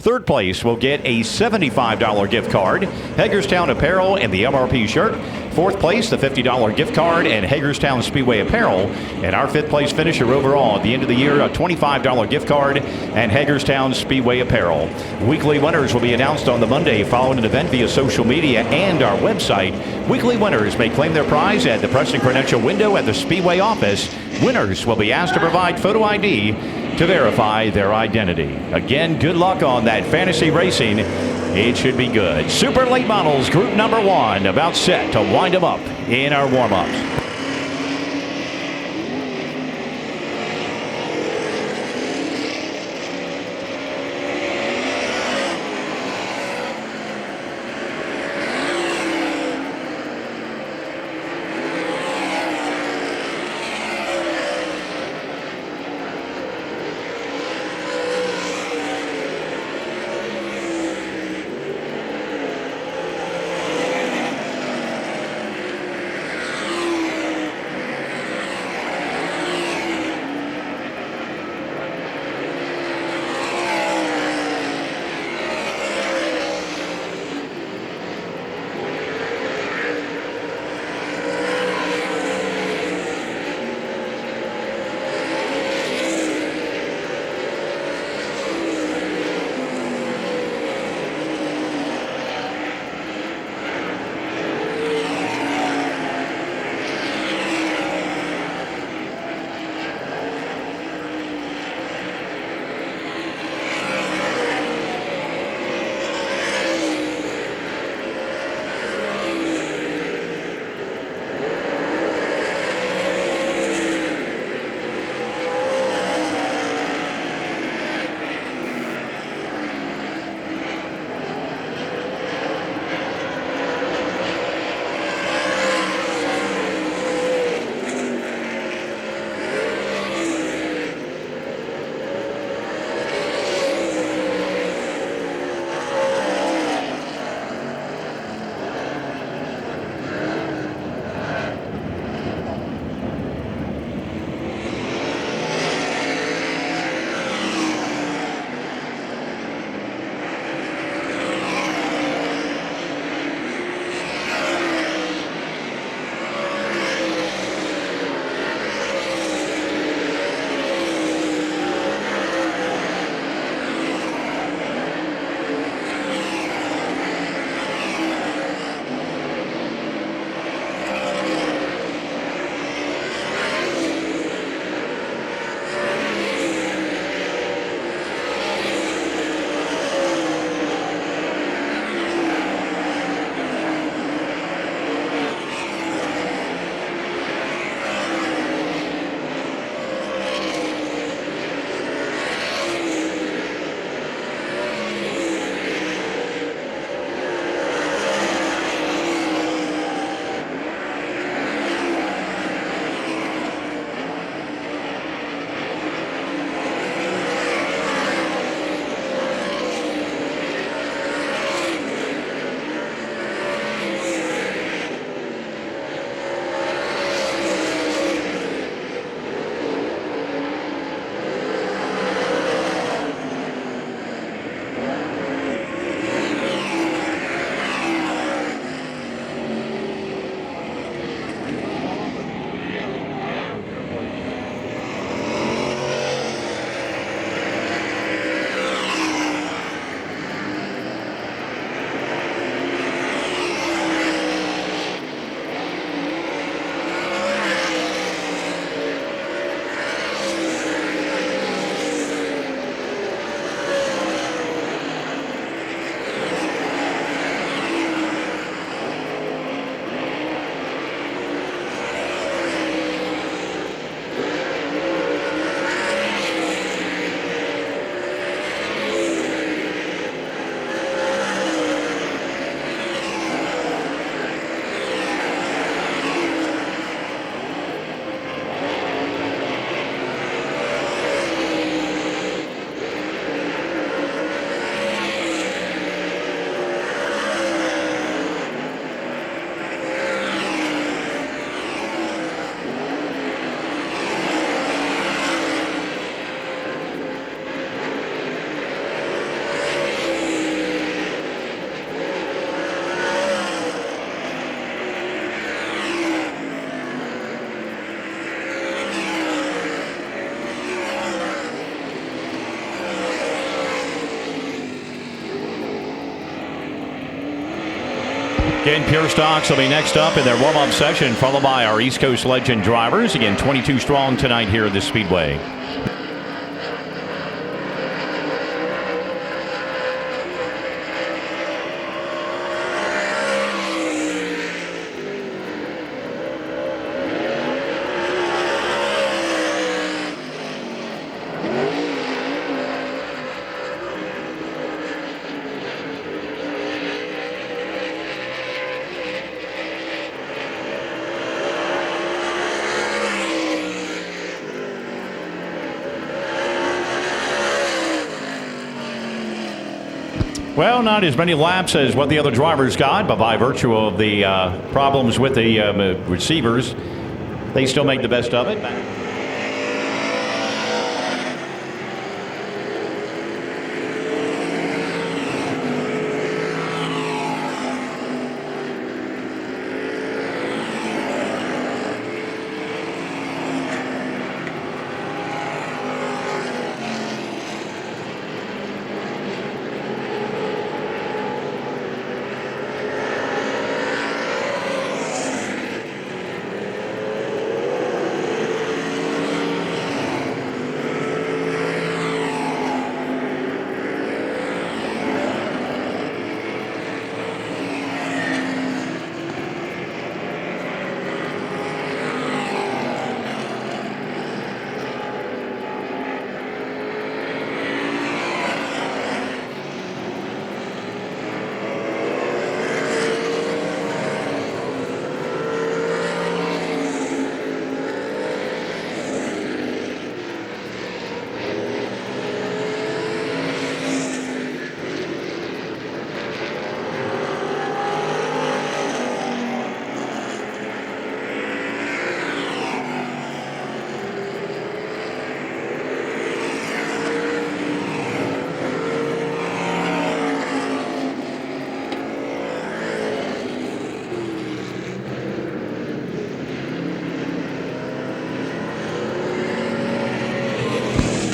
Third place will get a $75 gift card, Hagerstown apparel, and the MRP shirt. Fourth place, the $50 gift card and Hagerstown Speedway apparel. And our fifth place finisher overall at the end of the year, a $25 gift card and Hagerstown Speedway apparel. Weekly winners will be announced on the Monday following an event via social media and our website. Weekly winners may claim their prize at the Press and Credential window at the Speedway office. Winners will be asked to provide photo ID to verify their identity. Again, good luck on that fantasy racing. It should be good. Super Late Models Group number 1 about set to wind them up in our warm-ups. Again, Pure Stocks will be next up in their warm-up session, followed by our East Coast Legend drivers. Again, 22 strong tonight here at the Speedway. Well, not as many laps as what the other drivers got, but by virtue of the problems with the receivers, they still make the best of it.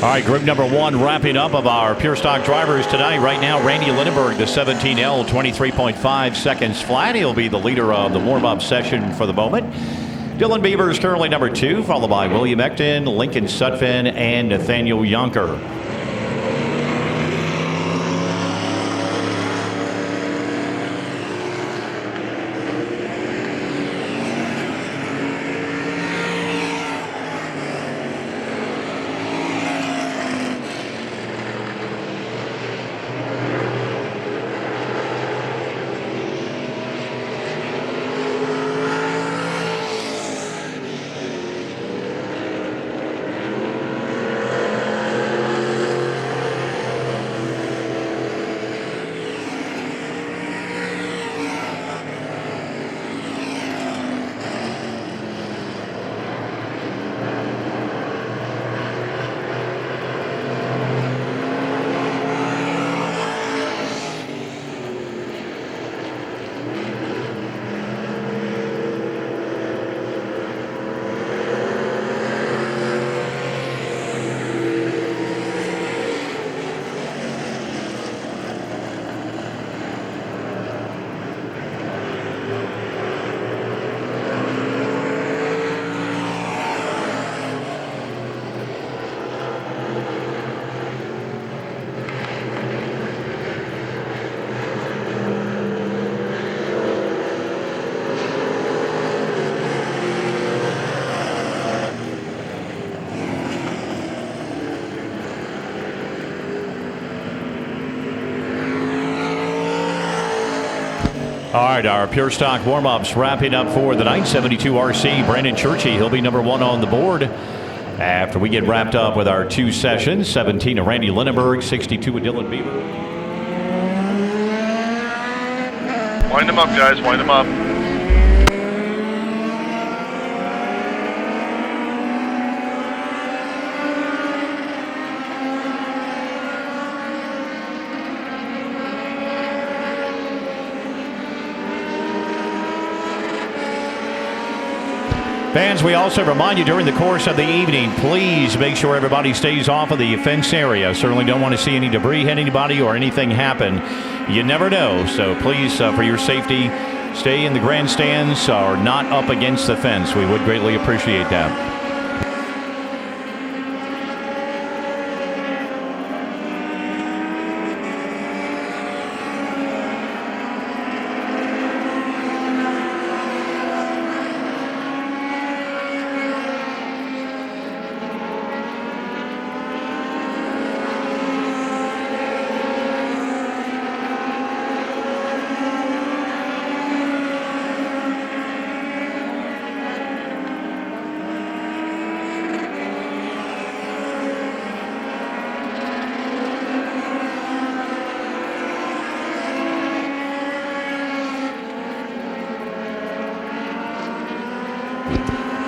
All right, group number one wrapping up of our Pure Stock drivers tonight. Right now, Randy Lindenberg, the 17L, 23.5 seconds flat. He'll be the leader of the warm-up session for the moment. Dylan Beaver is currently number 2, followed by William Ecton, Lincoln Sutphin, and Nathaniel Yonker. All right, our Pure Stock warm-ups wrapping up for the night. 72 RC, Brandon Churchy, he'll be number 1 on the board. After we get wrapped up with our 2 sessions, 17 of Randy Lindenberg, 62 of Dylan Beaver. Wind them up, guys, wind them up. Fans, we also remind you during the course of the evening, please make sure everybody stays off of the fence area. Certainly don't want to see any debris hit anybody or anything happen. You never know. So please, for your safety, stay in the grandstands or not up against the fence. We would greatly appreciate that.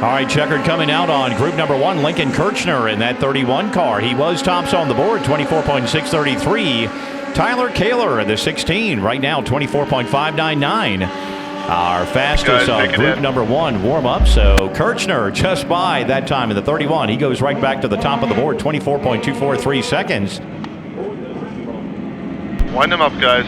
All right, checkered coming out on group number 1, Lincoln Kirchner in that 31 car. He was tops on the board, 24.633. Tyler Kaler in the 16, right now 24.599. Our fastest of group number 1 warm-up. So Kirchner just by that time in the 31. He goes right back to the top of the board, 24.243 seconds. Wind them up, guys.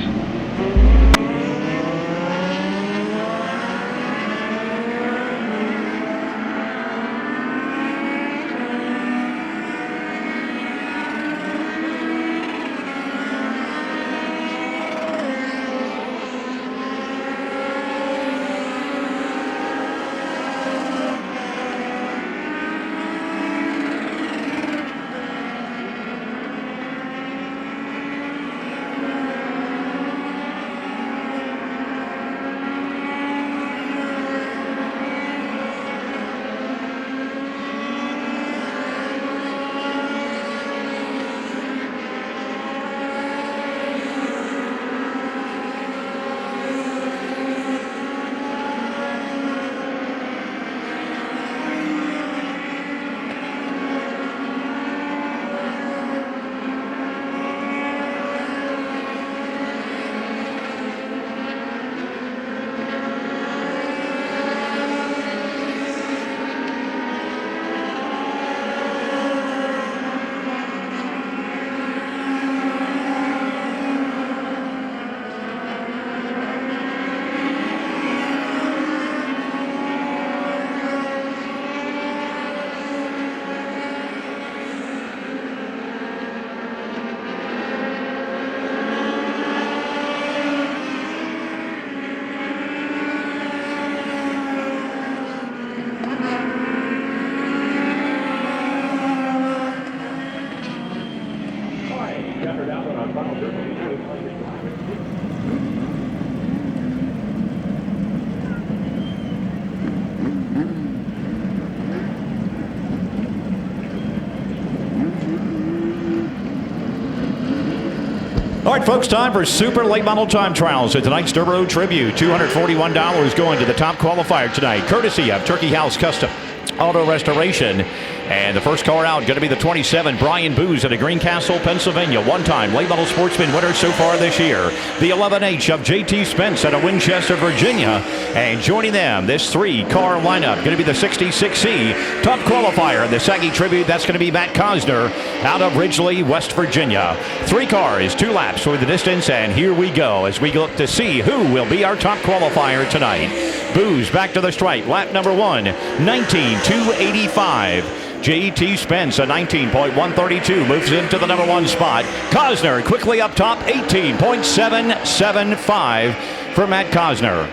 All right, folks, time for Super Late Model Time Trials at tonight's Durboraw Tribute. $241 going to the top qualifier tonight, courtesy of Turkey House Custom Auto Restoration. And the first car out going to be the 27, Brian Booz out of Greencastle, Pennsylvania. One-time late model sportsman winner so far this year. The 11H of JT Spence out of Winchester, Virginia. And joining them, this 3-car lineup going to be the 66C top qualifier in the Saggy Tribute. That's going to be Matt Cosner out of Ridgely, West Virginia. 3 cars, 2 laps for the distance. And here we go as we look to see who will be our top qualifier tonight. Booz back to the stripe. Lap number 1, 19.285. JT Spence, a 19.132, moves into the number 1 spot. Cosner quickly up top, 18.775 for Matt Cosner.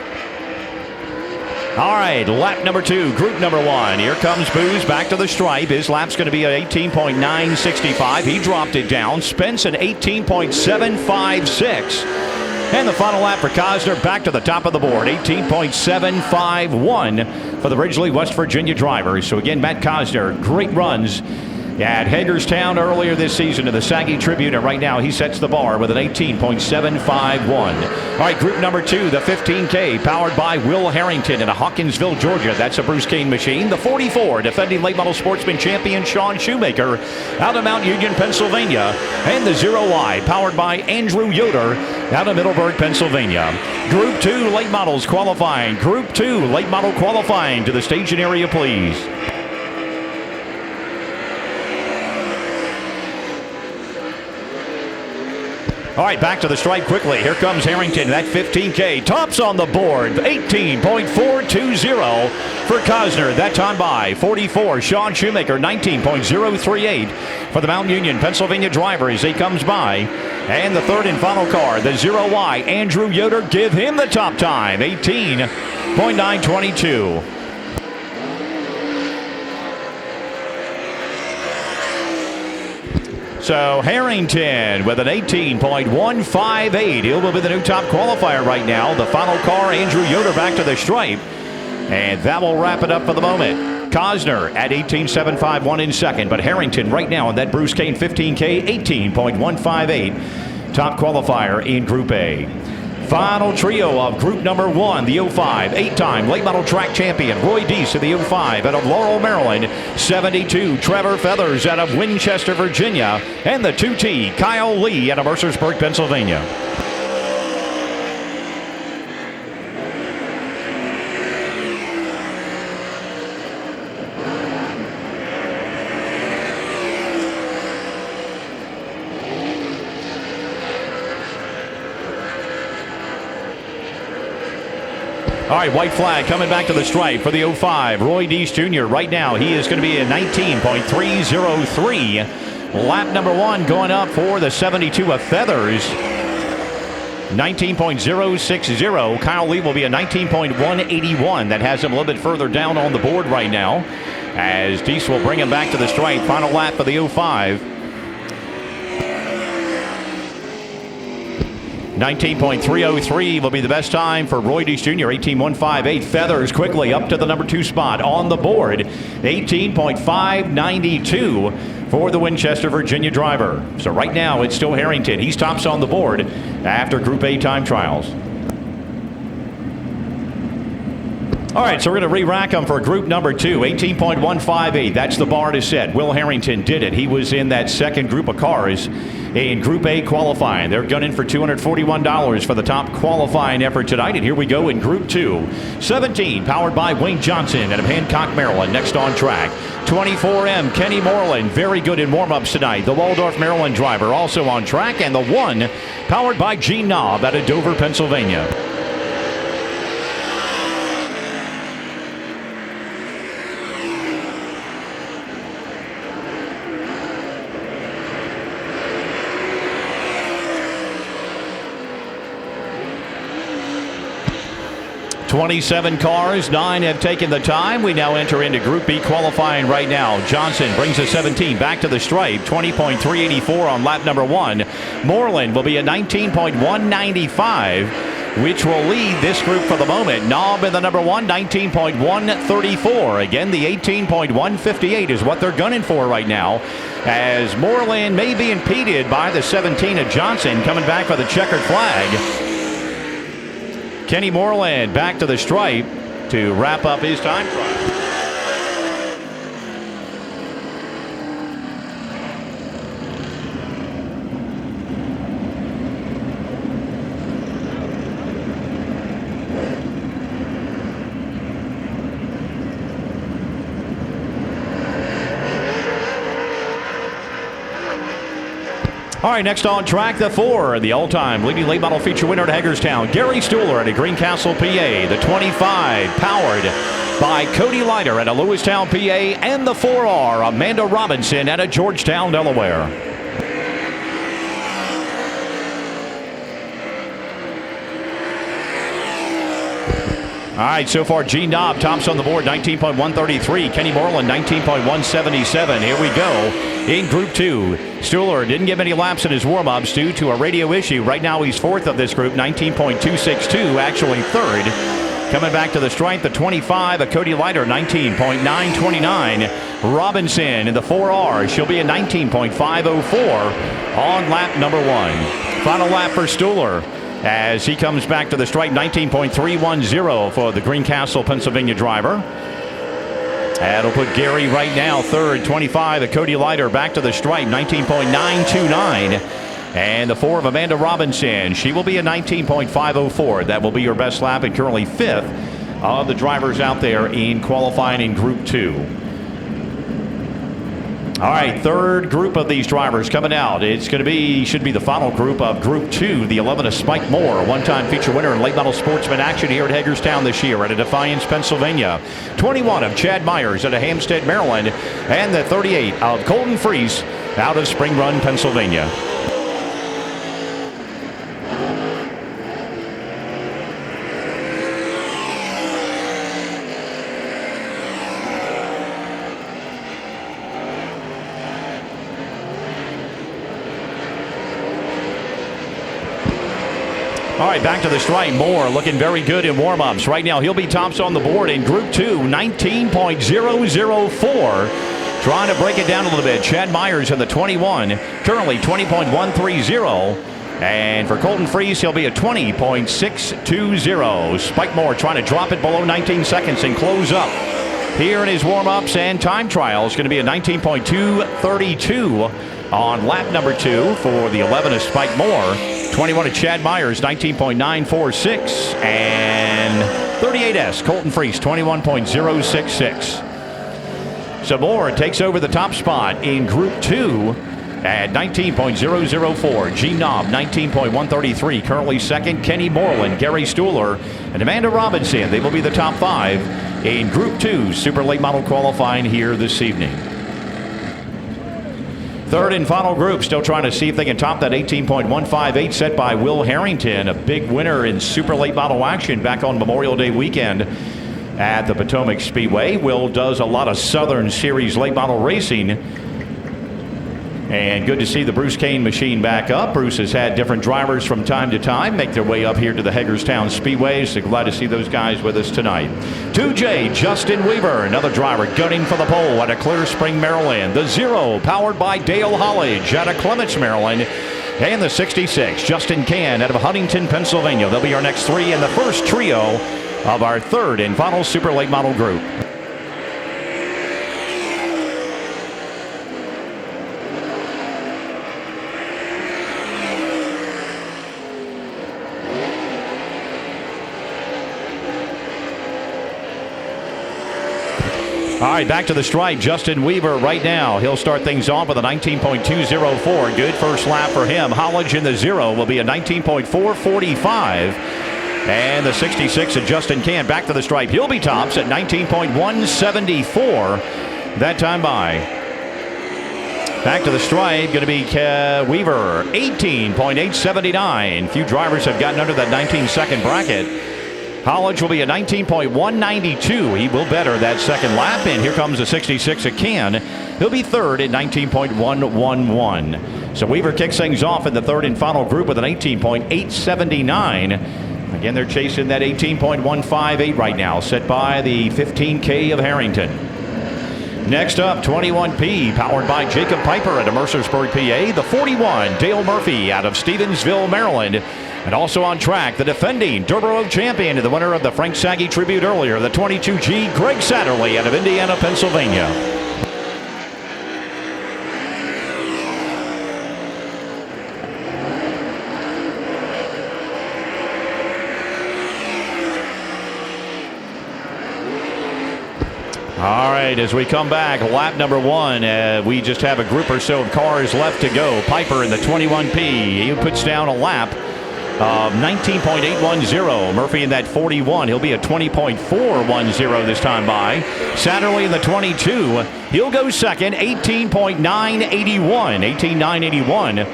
All right, lap number 2, group number 1. Here comes Booz back to the stripe. His lap's going to be at 18.965. He dropped it down. Spence at 18.756. And the final lap for Cosner back to the top of the board, 18.751 for the Ridgely, West Virginia driver. So again, Matt Cosner, great runs at Hagerstown earlier this season in the Saggy Tribune, and right now he sets the bar with an 18.751. All right, group number 2, the 15K, powered by Will Harrington in Hawkinsville, Georgia. That's a Bruce Kane machine. The 44, defending late model sportsman champion Sean Shoemaker out of Mount Union, Pennsylvania. And the 0Y, powered by Andrew Yoder out of Middleburg, Pennsylvania. Group 2 late models qualifying. Group 2 late model qualifying. To the staging area, please. All right, back to the stripe quickly. Here comes Harrington. That 15K tops on the board. 18.420 for Cosner. That time by 44. Sean Shoemaker, 19.038 for the Mount Union, Pennsylvania driver as he comes by. And the third and final car, the 0Y, Andrew Yoder. Give him the top time, 18.922. So Harrington with an 18.158. He will be the new top qualifier right now. The final car, Andrew Yoder back to the stripe. And that will wrap it up for the moment. Cosner at 18.751 in second. But Harrington right now in that Bruce Kane 15K, 18.158. Top qualifier in Group A. Final trio of Group number 1, the 05, 8-time late model track champion Roy Deese of the 05 out of Laurel, Maryland. 72, Trevor Feathers out of Winchester, Virginia. And the 2T, Kyle Lee out of Mercersburg, Pennsylvania. All right, white flag coming back to the stripe for the 05. Roy Deese Jr. Right now, he is going to be at 19.303. Lap number 1 going up for the 72 of Feathers. 19.060. Kyle Lee will be a 19.181. That has him a little bit further down on the board right now, as Deese will bring him back to the stripe. Final lap for the 05. 19.303 will be the best time for Roy Deese Jr. 18.158. Feathers quickly up to the number 2 spot on the board. 18.592 for the Winchester, Virginia driver. So right now it's still Harrington. He's tops on the board after Group A time trials. All right, so we're going to re-rack them for Group number 2, 18.158. That's the bar to set. Will Harrington did it. He was in that second group of cars in Group A qualifying. They're gunning for $241 for the top qualifying effort tonight. And here we go in Group 2. 17, powered by Wayne Johnson out of Hancock, Maryland. Next on track, 24M, Kenny Moreland. Very good in warm-ups tonight. The Waldorf, Maryland driver also on track. And the 1, powered by Gene Knobb out of Dover, Pennsylvania. .27 cars, 9 have taken the time. We now enter into Group B qualifying right now. Johnson brings a 17 back to the stripe, 20.384 on lap number 1. Moreland will be a 19.195, which will lead this group for the moment. Knobb in the number 1, 19.134. Again, the 18.158 is what they're gunning for right now, as Moreland may be impeded by the 17 of Johnson coming back for the checkered flag. Kenny Moreland back to the stripe to wrap up his time trial. All right, next on track, the 4, the all-time leading late model feature winner at Hagerstown, Gary Stuhler at Greencastle, PA. The 25, powered by Cody Leiter at Lewistown, PA. And the 4R, Amanda Robinson at Georgetown, Delaware. All right, so far Gene Knobb tops on the board, 19.133. Kenny Moreland, 19.177. Here we go in Group 2. Stuhler didn't get many laps in his warm-ups due to a radio issue. Right now he's 4th of this group, 19.262, actually 3rd. Coming back to the stripe, the 25 of Cody Leiter, 19.929. Robinson in the 4R. She'll be a 19.504 on lap number 1. Final lap for Stuhler as he comes back to the stripe, 19.310 for the Greencastle, Pennsylvania driver. That'll put Gary right now 3rd, 25 of Cody Leiter back to the stripe, 19.929. And the 4 of Amanda Robinson, she will be a 19.504. That will be your best lap, and currently 5th of the drivers out there in qualifying in Group 2. All right, third group of these drivers coming out. It's going to be, should be the final group of Group 2, the 11 of Spike Moore, one-time feature winner in late model sportsman action here at Hagerstown this year at Defiance, Pennsylvania. 21 of Chad Myers out of Hampstead, Maryland, and the 38 of Colton Freese out of Spring Run, Pennsylvania. All right, back to the stripe. Moore looking very good in warm-ups. Right now, he'll be tops on the board in Group 2, 19.004. Trying to break it down a little bit. Chad Myers in the 21, currently 20.130. And for Colton Freese, he'll be at 20.620. Spike Moore trying to drop it below 19 seconds and close up. Here in his warm-ups and time trials, going to be a 19.232 on lap number 2 for the 11 of Spike Moore. 21 of Chad Myers, 19.946. And 38S, Colton Freese, 21.066. So Moore takes over the top spot in Group 2 at 19.004. G. Knob, 19.133. Currently second, Kenny Moreland, Gary Stuhler, and Amanda Robinson. They will be the top 5 in Group 2 Super Late Model qualifying here this evening. Third and final group, still trying to see if they can top that 18.158 set by Will Harrington, a big winner in super late model action back on Memorial Day weekend at the Potomac Speedway. Will does a lot of Southern Series late model racing. And good to see the Bruce Kane machine back up. Bruce has had different drivers from time to time make their way up here to the Hagerstown Speedway. So glad to see those guys with us tonight. 2J, Justin Weaver, another driver gunning for the pole out of Clear Spring, Maryland. The 0, powered by Dale Hollidge out of Clements, Maryland. And the 66, Justin Can out of Huntington, Pennsylvania. They'll be our next 3 in the first trio of our third and final super late model group. All right, back to the stripe. Justin Weaver right now. He'll start things off with a 19.204. Good first lap for him. Hollidge in the 0 will be a 19.445. And the 66 of Justin Can back to the stripe. He'll be tops at 19.174 that time by. Back to the stripe, going to be Weaver, 18.879. Few drivers have gotten under that 19-second bracket. Hollidge will be a 19.192. He will better that second lap. And here comes the 66 of Can. He'll be third at 19.111. So Weaver kicks things off in the third and final group with an 18.879. Again, they're chasing that 18.158 right now, set by the 15K of Harrington. Next up, 21P, powered by Jacob Piper at Mercersburg, PA. The 41, Dale Murphy out of Stevensville, Maryland. And also on track, the defending Durboraw champion and the winner of the Frank Saggy Tribute earlier, the 22G, Greg Satterley out of Indiana, Pennsylvania. All right, as we come back, lap number 1, we just have a group or so of cars left to go. Piper in the 21P, he puts down a lap of 19.810. Murphy in that 41, he'll be a 20.410 this time by. Satterley in the 22, he'll go second, 18.981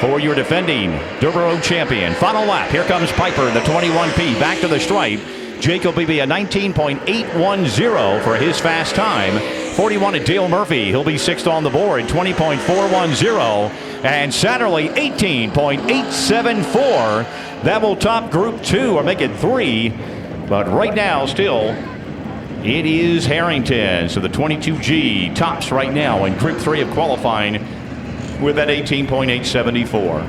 for your defending Durboraw champion. Final lap, here comes Piper in the 21P, back to the stripe. Jacob will be a 19.810 for his fast time. 41 at Dale Murphy, he'll be 6th on the board, 20.410. And Satterley, 18.874. That will top Group 2 or make it 3. But right now, still, it is Harrington. So the 22G tops right now in Group 3 of qualifying with that 18.874.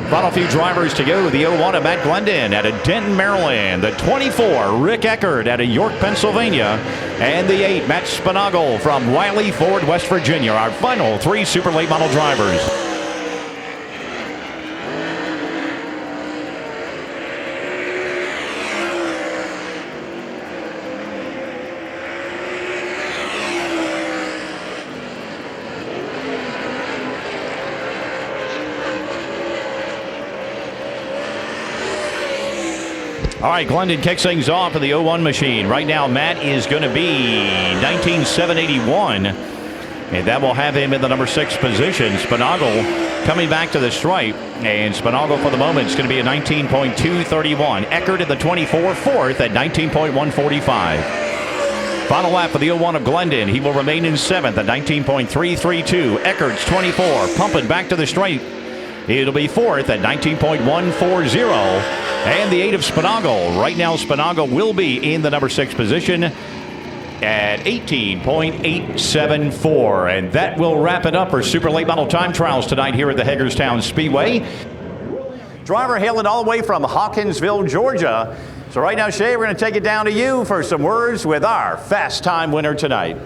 Final few drivers to go. The 01 of Matt Glendon out of Denton, Maryland. The 24, Rick Eckert out of York, Pennsylvania. And the 8, Matt Spinagle from Wiley Ford, West Virginia. Our final 3 super late model drivers. All right, Glendon kicks things off in the 01 machine. Right now, Matt is going to be 19781, and that will have him in the number 6 position. Spinagle coming back to the stripe, and Spinagle for the moment is going to be a 19.231. Eckert in the 24, fourth at 19.145. Final lap for the 01 of Glendon. He will remain in 7th at 19.332. Eckert's 24, pumping back to the stripe. It'll be 4th at 19.140. And the 8 of Spinagle. Right now, Spinagle will be in the number 6 position at 18.874. And that will wrap it up for Super Late Model Time Trials tonight here at the Hagerstown Speedway. Driver hailing all the way from Hawkinsville, Georgia. So right now, Shay, we're going to take it down to you for some words with our Fast Time winner tonight.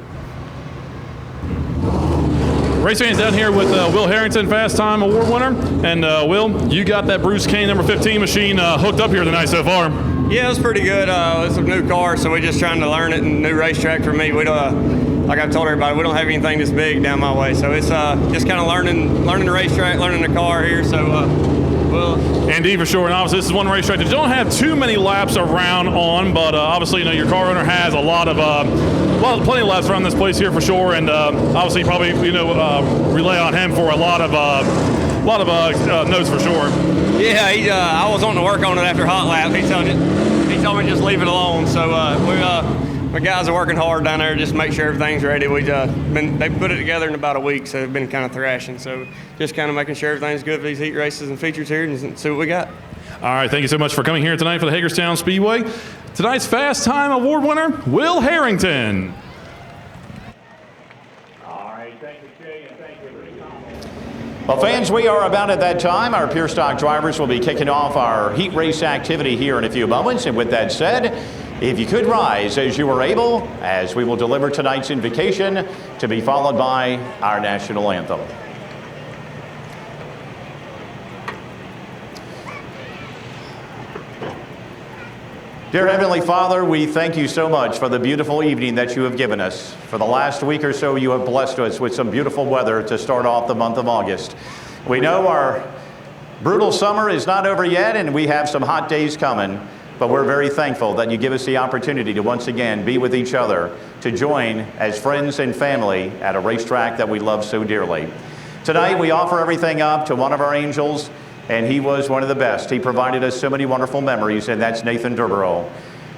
Race fans down here with Will Harrington, Fast Time Award winner. And Will, you got that Bruce Kane number 15 machine hooked up here tonight so far. Yeah, it was pretty good. It's a new car, so we're just trying to learn it, and new racetrack for me. We don't, like I've told everybody, we don't have anything this big down my way. So it's just kind of learning the racetrack, learning the car here. So Indeed, for sure. And obviously, this is one racetrack that you don't have too many laps around on, but obviously, you know, your car owner has plenty of laps around this place here for sure. And obviously, probably, rely on him for a lot of notes for sure. Yeah, I was wanting to work on it after hot lap. He told me just leave it alone. So my guys are working hard down there just to make sure everything's ready. They put it together in about a week, so they've been kind of thrashing. So just kind of making sure everything's good for these heat races and features here, and see what we got. All right, thank you so much for coming here tonight for the Hagerstown Speedway. Tonight's Fast Time Award winner, Will Harrington. Well, fans, we are about at that time. Our Pure Stock drivers will be kicking off our heat race activity here in a few moments. And with that said, if you could rise as you were able, as we will deliver tonight's invocation to be followed by our national anthem. Dear Heavenly Father, we thank you so much for the beautiful evening that you have given us. For the last week or so, you have blessed us with some beautiful weather to start off the month of August. We know our brutal summer is not over yet, and we have some hot days coming, but we're very thankful that you give us the opportunity to once again be with each other, to join as friends and family at a racetrack that we love so dearly. Tonight, we offer everything up to one of our angels, and he was one of the best. He provided us so many wonderful memories, and that's Nathan Durboraw.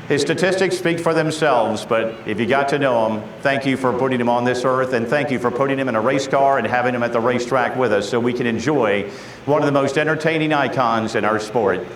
His statistics speak for themselves, but if you got to know him, thank you for putting him on this earth, and thank you for putting him in a race car and having him at the racetrack with us so we can enjoy one of the most entertaining icons in our sport.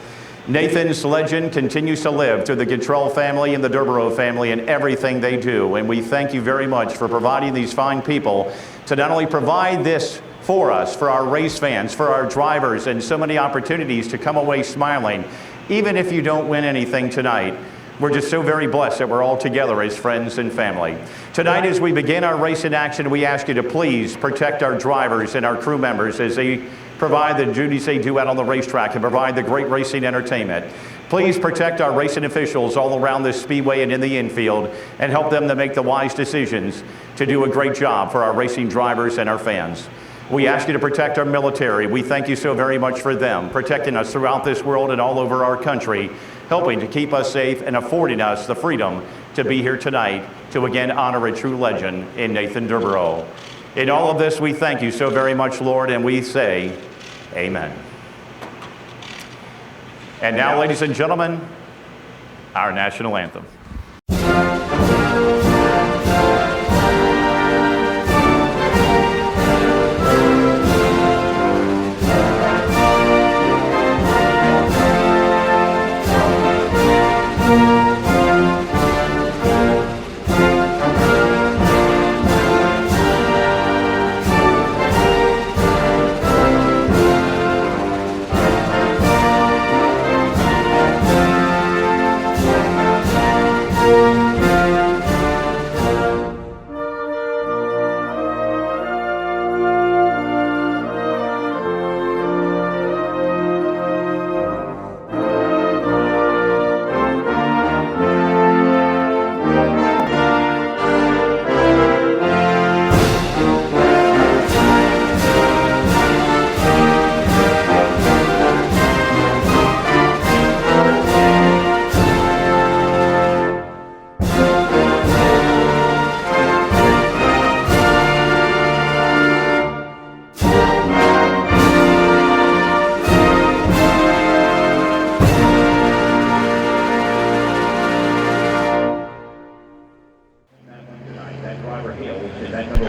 Nathan's legend continues to live through the Guttrell family and the Durboraw family and everything they do, and we thank you very much for providing these fine people to not only provide this for us, for our race fans, for our drivers, and so many opportunities to come away smiling. Even if you don't win anything tonight, we're just so very blessed that we're all together as friends and family. Tonight, as we begin our race in action, we ask you to please protect our drivers and our crew members as they provide the duties they do out on the racetrack and provide the great racing entertainment. Please protect our racing officials all around this speedway and in the infield and help them to make the wise decisions to do a great job for our racing drivers and our fans. We ask you to protect our military. We thank you so very much for them, protecting us throughout this world and all over our country, helping to keep us safe and affording us the freedom to be here tonight to again honor a true legend in Nathan Durboraw. In all of this, we thank you so very much, Lord, and we say, amen. And now, ladies and gentlemen, our national anthem.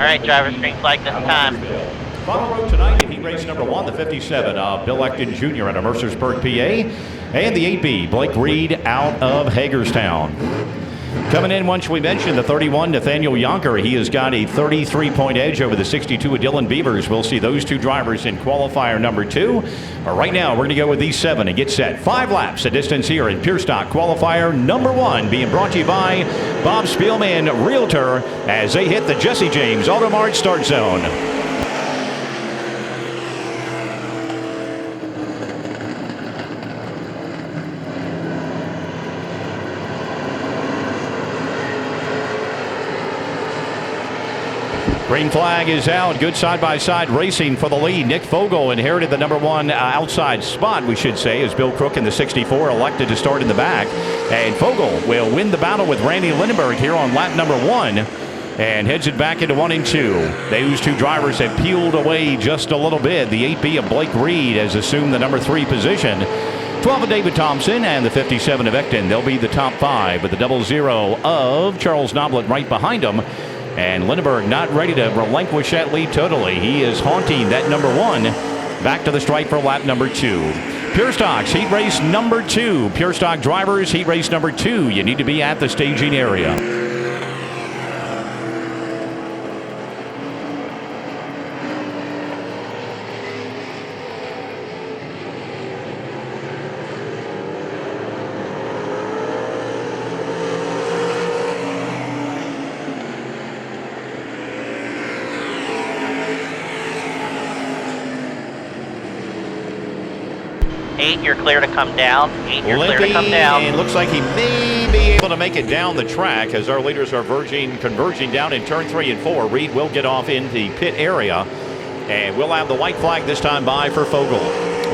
right, driver's green flag this time. Final row tonight in heat race number 1, the 57 of Bill Ecton Jr. out of Mercersburg, PA. And the 8B, Blake Reed out of Hagerstown. Coming in, once we mentioned the 31, Nathaniel Yonker. He has got a 33-point edge over the 62 of Dylan Beavers. We'll see those two drivers in qualifier number 2. Right now, we're going to go with these 7 and get set. 5 laps a distance here in Pure Stock qualifier number 1, being brought to you by Bob Spielman Realtor as they hit the Jesse James Auto Mart start zone. Green flag is out. Good side-by-side racing for the lead. Nick Fogel inherited the number 1 outside spot, we should say, as Bill Crook in the 64 elected to start in the back. And Fogel will win the battle with Randy Lindenberg here on lap number 1 and heads it back into 1 and 2. Those two drivers have peeled away just a little bit. The 8B of Blake Reed has assumed the number 3 position. 12 of David Thompson and the 57 of Ecton. They'll be the top 5 with the 00 of Charles Noblet right behind them. And Lindenberg not ready to relinquish that lead totally. He is haunting that number 1 back to the stripe for lap number 2. Pure Stocks heat race number 2. Pure Stock drivers heat race number 2. You need to be at the staging area. You're clear to come down. 8, you're clear to come down. And looks like he may be able to make it down the track as our leaders are converging down in turn 3 and 4. Reed will get off in the pit area, and we'll have the white flag this time by for Fogel.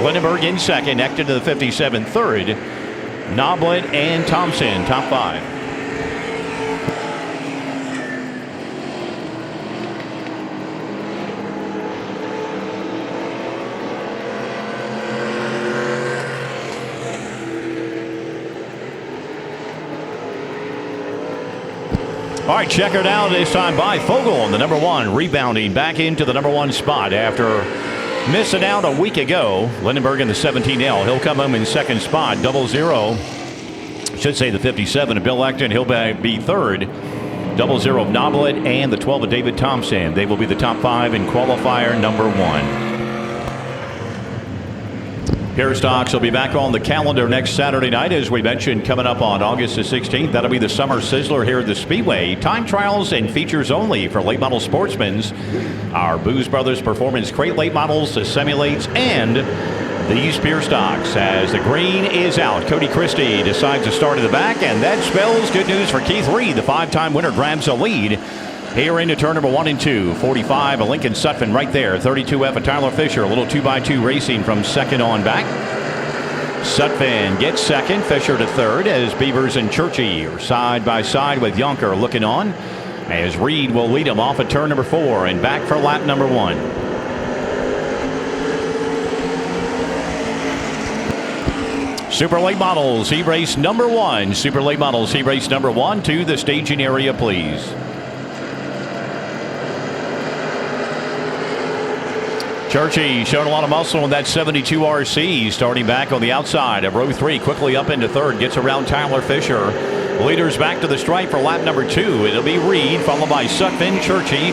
Lindenberg in second, Ecton to the 57 third. Noblet and Thompson top 5. All right, check her down this time by Fogel on the number 1, rebounding back into the number 1 spot after missing out a week ago. Lindenberg in the 17L. He'll come home in second spot. 00, should say the 57 of Bill Ecton. He'll be third. 00 of Noblet and the 12 of David Thompson. They will be the top 5 in qualifier number 1. Pure Stocks will be back on the calendar next Saturday night, as we mentioned, coming up on August the 16th. That'll be the Summer Sizzler here at the Speedway. Time trials and features only for late model sportsmen. Our Booze Brothers Performance Crate late models, the semi-lates, and these Pure Stocks. As the green is out, Cody Christie decides to start in the back, and that spells good news for Keith Reed. The 5-time winner grabs a lead here into turn number 1 and 2. 45 of Lincoln Sutphin right there. 32F of Tyler Fisher. A little 2x2 racing from second on back. Sutphin gets second. Fisher to third as Beavers and Churchy are side by side with Yonker looking on as Reed will lead him off at turn number 4 and back for lap number 1. Super Late Models heat race number 1. Super Late Models heat race number 1 to the staging area, please. Churchy showing a lot of muscle in that 72 RC, starting back on the outside of row 3, quickly up into third, gets around Tyler Fisher. Leaders back to the stripe for lap number 2. It'll be Reed, followed by Sutphin, Churchy,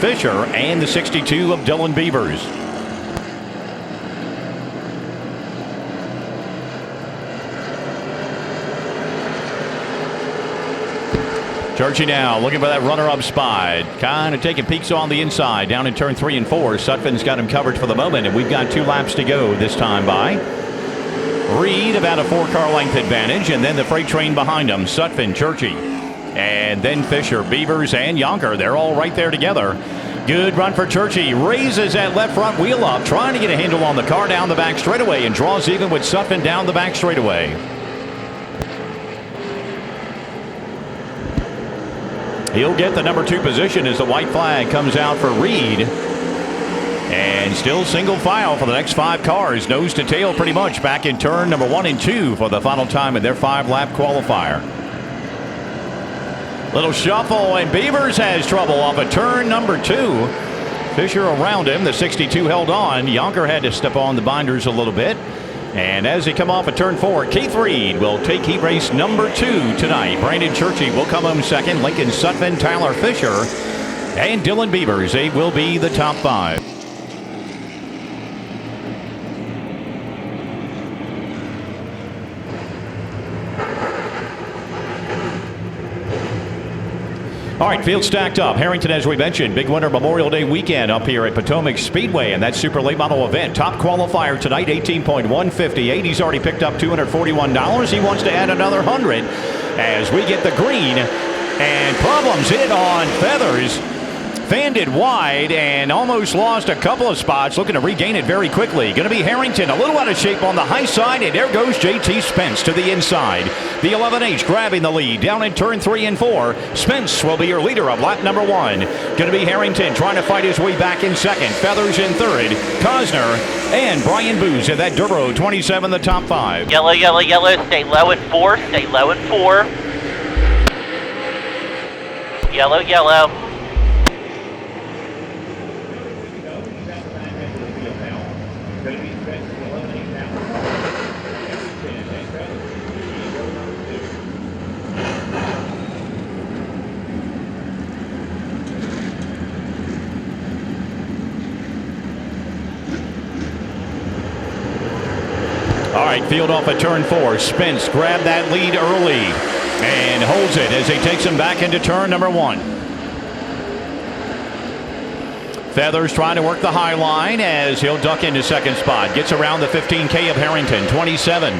Fisher, and the 62 of Dylan Beavers. Churchy now looking for that runner-up spot. Kind of taking peeks on the inside down in turn 3 and 4. Sutphin's got him covered for the moment, and we've got 2 laps to go this time by. Reed about a 4-car length advantage, and then the freight train behind him. Sutphin, Churchy, and then Fisher, Beavers, and Yonker. They're all right there together. Good run for Churchy. Raises that left front wheel up, trying to get a handle on the car down the back straightaway, and draws even with Sutphin down the back straightaway. He'll get the number 2 position as the white flag comes out for Reed. And still single file for the next 5 cars, nose to tail pretty much, back in turn number 1 and 2 for the final time in their 5-lap qualifier. Little shuffle, and Beavers has trouble off of turn number 2. Fisher around him. The 62 held on. Yonker had to step on the binders a little bit. And as they come off of turn 4, Keith Reed will take heat race number 2 tonight. Brandon Churchy will come home second. Lincoln Sutphin, Tyler Fisher, and Dylan Beavers. They will be the top 5. All right, field stacked up. Harrington, as we mentioned, big winter Memorial Day weekend up here at Potomac Speedway, and that super late model event. Top qualifier tonight, 18.158. He's already picked up $241. He wants to add another 100 as we get the green. And problems hit on Feathers. Fanned it wide and almost lost a couple of spots. Looking to regain it very quickly. Going to be Harrington, a little out of shape on the high side, and there goes JT Spence to the inside. The 11H grabbing the lead down in turn 3 and 4. Spence will be your leader of lap number 1. Going to be Harrington trying to fight his way back in second. Feathers in third. Cosner and Brian Booz in that Durboraw 27, the top 5. Yellow, yellow, yellow. Stay low at 4. Stay low at 4. Yellow, yellow. All right, field off at turn 4. Spence grabbed that lead early and holds it as he takes him back into turn number 1. Feathers trying to work the high line as he'll duck into second spot. Gets around the 15K of Harrington, 27.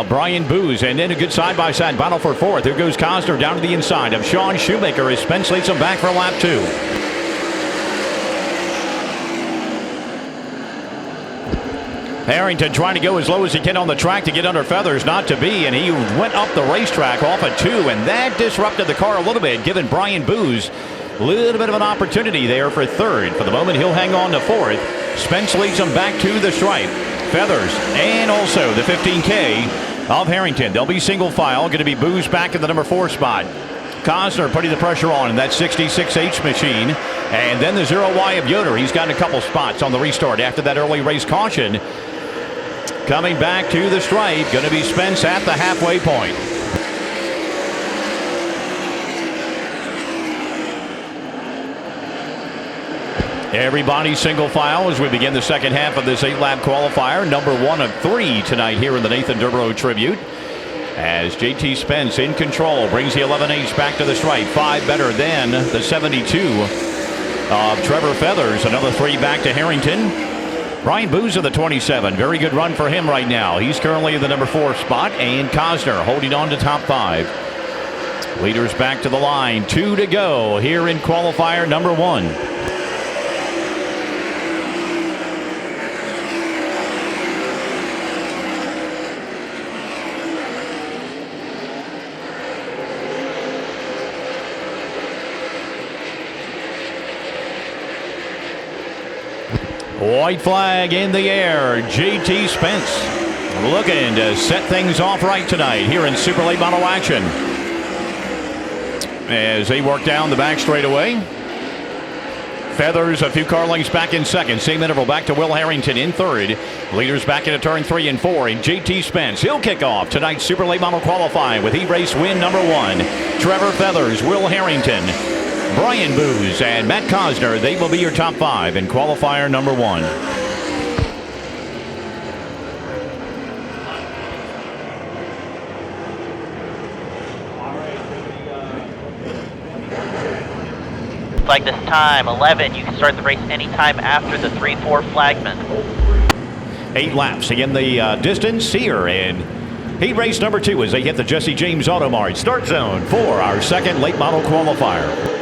Brian Booz, and then a good side-by-side battle for 4th. Here goes Cosner down to the inside of Sean Shoemaker as Spence leads him back for lap 2. Harrington trying to go as low as he can on the track to get under Feathers, not to be, and he went up the racetrack off of 2, and that disrupted the car a little bit, giving Brian Booz a little bit of an opportunity there for 3rd. For the moment, he'll hang on to 4th. Spence leads him back to the stripe. Feathers and also the 15K of Harrington. They'll be single file. Going to be Booz back in the number 4 spot. Cosner putting the pressure on in that 66H machine. And then the 0Y of Yoder. He's gotten a couple spots on the restart after that early race caution. Coming back to the stripe, going to be Spence at the halfway point. Everybody single file as we begin the second half of this 8-lap qualifier. Number 1 of 3 tonight here in the Nathan Durboraw Tribute. As JT Spence in control brings the 11H back to the stripe. 5 better than the 72 of Trevor Feathers. Another 3 back to Harrington. Brian Booz of the 27. Very good run for him right now. He's currently in the number 4 spot. And Cosner holding on to top 5. Leaders back to the line. 2 to go here in qualifier number 1. White flag in the air. JT Spence looking to set things off right tonight here in super late model action. As they work down the back straightaway. Feathers a few car lengths back in second. Same interval back to Will Harrington in third. Leaders back into turn 3 and 4. And JT Spence, he'll kick off tonight's super late model qualifying with heat race win number 1. Trevor Feathers, Will Harrington, Brian Booz, and Matt Cosner. They will be your top 5 in qualifier number 1. Like this time, 11. You can start the race anytime after the 3-4 flagman. 8 laps again the distance here in heat race number 2 as they hit the Jesse James Auto Mart start zone for our second late model qualifier.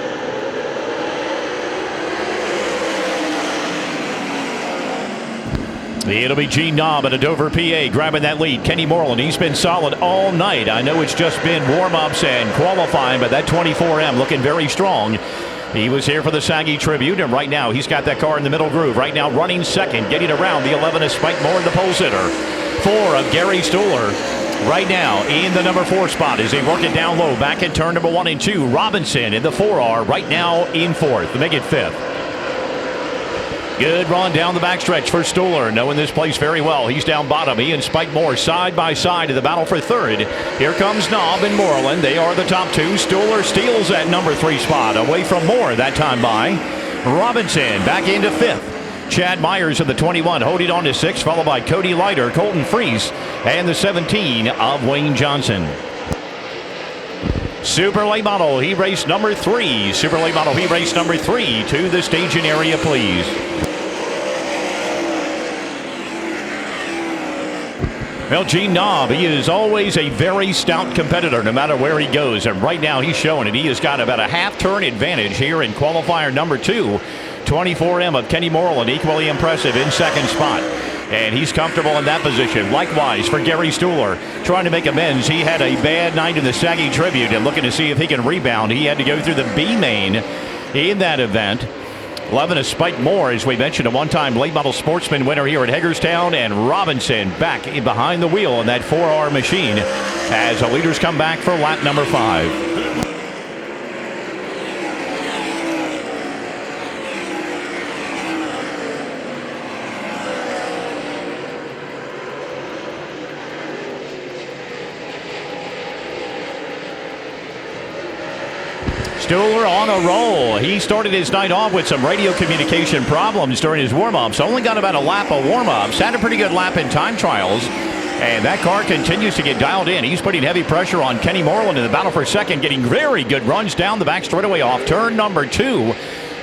It'll be Gene Knobb at a Dover, PA, grabbing that lead. Kenny Moreland, he's been solid all night. I know it's just been warm-ups and qualifying, but that 24M looking very strong. He was here for the Saggy Tribute, and right now he's got that car in the middle groove. Right now running second, getting around the 11 is Spike Moore, the pole sitter. 4 of Gary Stuhler. Right now, in the number 4 spot as they work it down low. Back at turn number 1 and 2. Robinson in the 4R right now in 4th to make it 5th. Good run down the backstretch for Stuhler, knowing this place very well. He's down bottom. He and Spike Moore side by side in the battle for 3rd. Here comes Knob and Moreland. They are the top 2. Stuhler steals that number 3 spot away from Moore that time by. Robinson back into 5th. Chad Myers of the 21 holding on to 6th, followed by Cody Leiter, Colton Freese, and the 17 of Wayne Johnson. Super late model, he raced number 3. Super late model, he raced number 3 to the staging area, please. Well, Gene Knob, he is always a very stout competitor no matter where he goes. And right now he's showing it. He has got about a half-turn advantage here in qualifier number 2. 24M of Kenny Moreland, equally impressive in 2nd spot. And he's comfortable in that position. Likewise for Gary Stuhler, trying to make amends. He had a bad night in the Saggy Tribute and looking to see if he can rebound. He had to go through the B main in that event. 11 is Spike Moore, as we mentioned, a one-time late model sportsman winner here at Hagerstown, and Robinson back behind the wheel in that 4R machine as the leaders come back for lap number 5. Stuhler on a roll. He started his night off with some radio communication problems during his warm-ups. Only got about a lap of warm-ups. Had a pretty good lap in time trials. And that car continues to get dialed in. He's putting heavy pressure on Kenny Moreland in the battle for 2nd, getting very good runs down the back straightaway off turn number 2.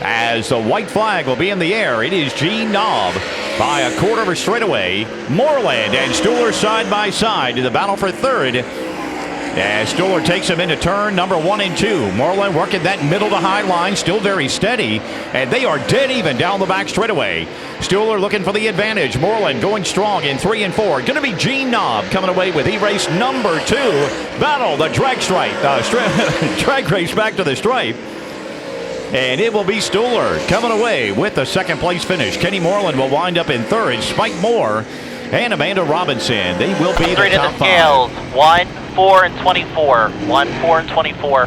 As the white flag will be in the air, it is Gene Knob by a quarter of a straightaway. Moreland and Stuhler side by side in the battle for 3rd. As Stuhler takes him into turn number 1 and 2. Moreland working that middle to high line, still very steady. And they are dead even down the back straightaway. Stuhler looking for the advantage. Moreland going strong in 3 and 4. Going to be Gene Knob coming away with E-Race number 2. Battle the drag stripe. Drag race back to the stripe. And it will be Stuhler coming away with the 2nd place finish. Kenny Moreland will wind up in 3rd. Spike Moore and Amanda Robinson. They will be the top 5. Scales. 1, 4, and 24. 1, 4, and 24.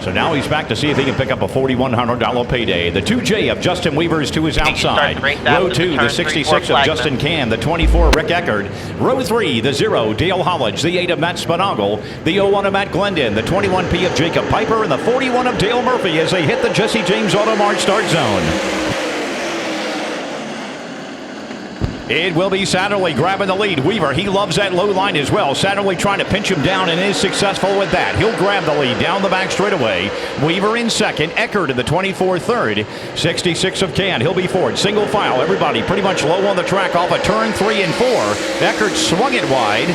So now he's back to see if he can pick up a $4,100 payday. The 2J of Justin Weavers to his outside. Row 2, the 66 of Justin Can. The 24, Rick Eckert. Row 3, the 0, Dale Hollidge. The 8 of Matt Spinagle. The 01 of Matt Glendon. The 21P of Jacob Piper. And the 41 of Dale Murphy as they hit the Jesse James Auto Mart start zone. It will be Satterley grabbing the lead. Weaver, he loves that low line as well. Satterley trying to pinch him down and is successful with that. He'll grab the lead down the back straightaway. Weaver in 2nd. Eckert in the 24 3rd. 66 of Can. He'll be 4th. Single file. Everybody pretty much low on the track off of turn 3 and 4. Eckert swung it wide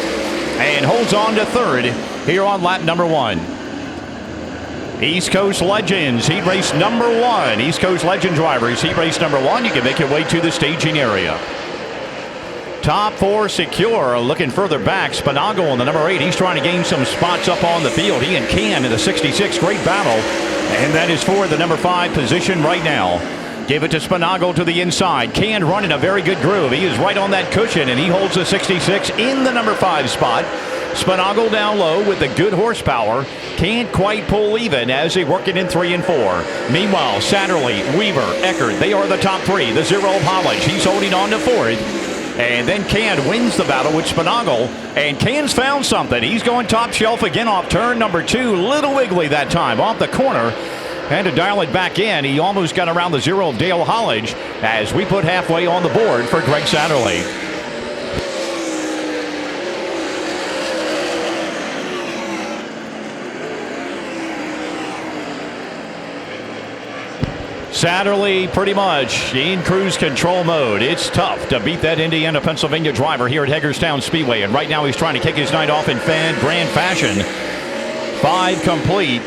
and holds on to 3rd here on lap number 1. East Coast Legends, heat race number 1. East Coast Legend drivers, heat race number 1. You can make your way to the staging area. Top 4 secure. Looking further back, Spinagle in the number 8. He's trying to gain some spots up on the field. He and Can in the 66. Great battle. And that is for the number 5 position right now. Give it to Spinagle to the inside. Can running a very good groove. He is right on that cushion, and he holds the 66 in the number 5 spot. Spinagle down low with the good horsepower. Can't quite pull even as they work it in 3 and 4. Meanwhile, Satterley, Weaver, Eckert, they are the top 3. The 0 of Hollidge, he's holding on to 4th. And then Can wins the battle with Spinagle. And Can's found something. He's going top shelf again off turn number 2. Little wiggly that time off the corner. And to dial it back in, he almost got around the 0 of Dale Hollidge as we put halfway on the board for Greg Satterley. Satterley pretty much in cruise control mode. It's tough to beat that Indiana, Pennsylvania driver here at Hagerstown Speedway. And right now he's trying to kick his night off in grand fashion. 5 complete.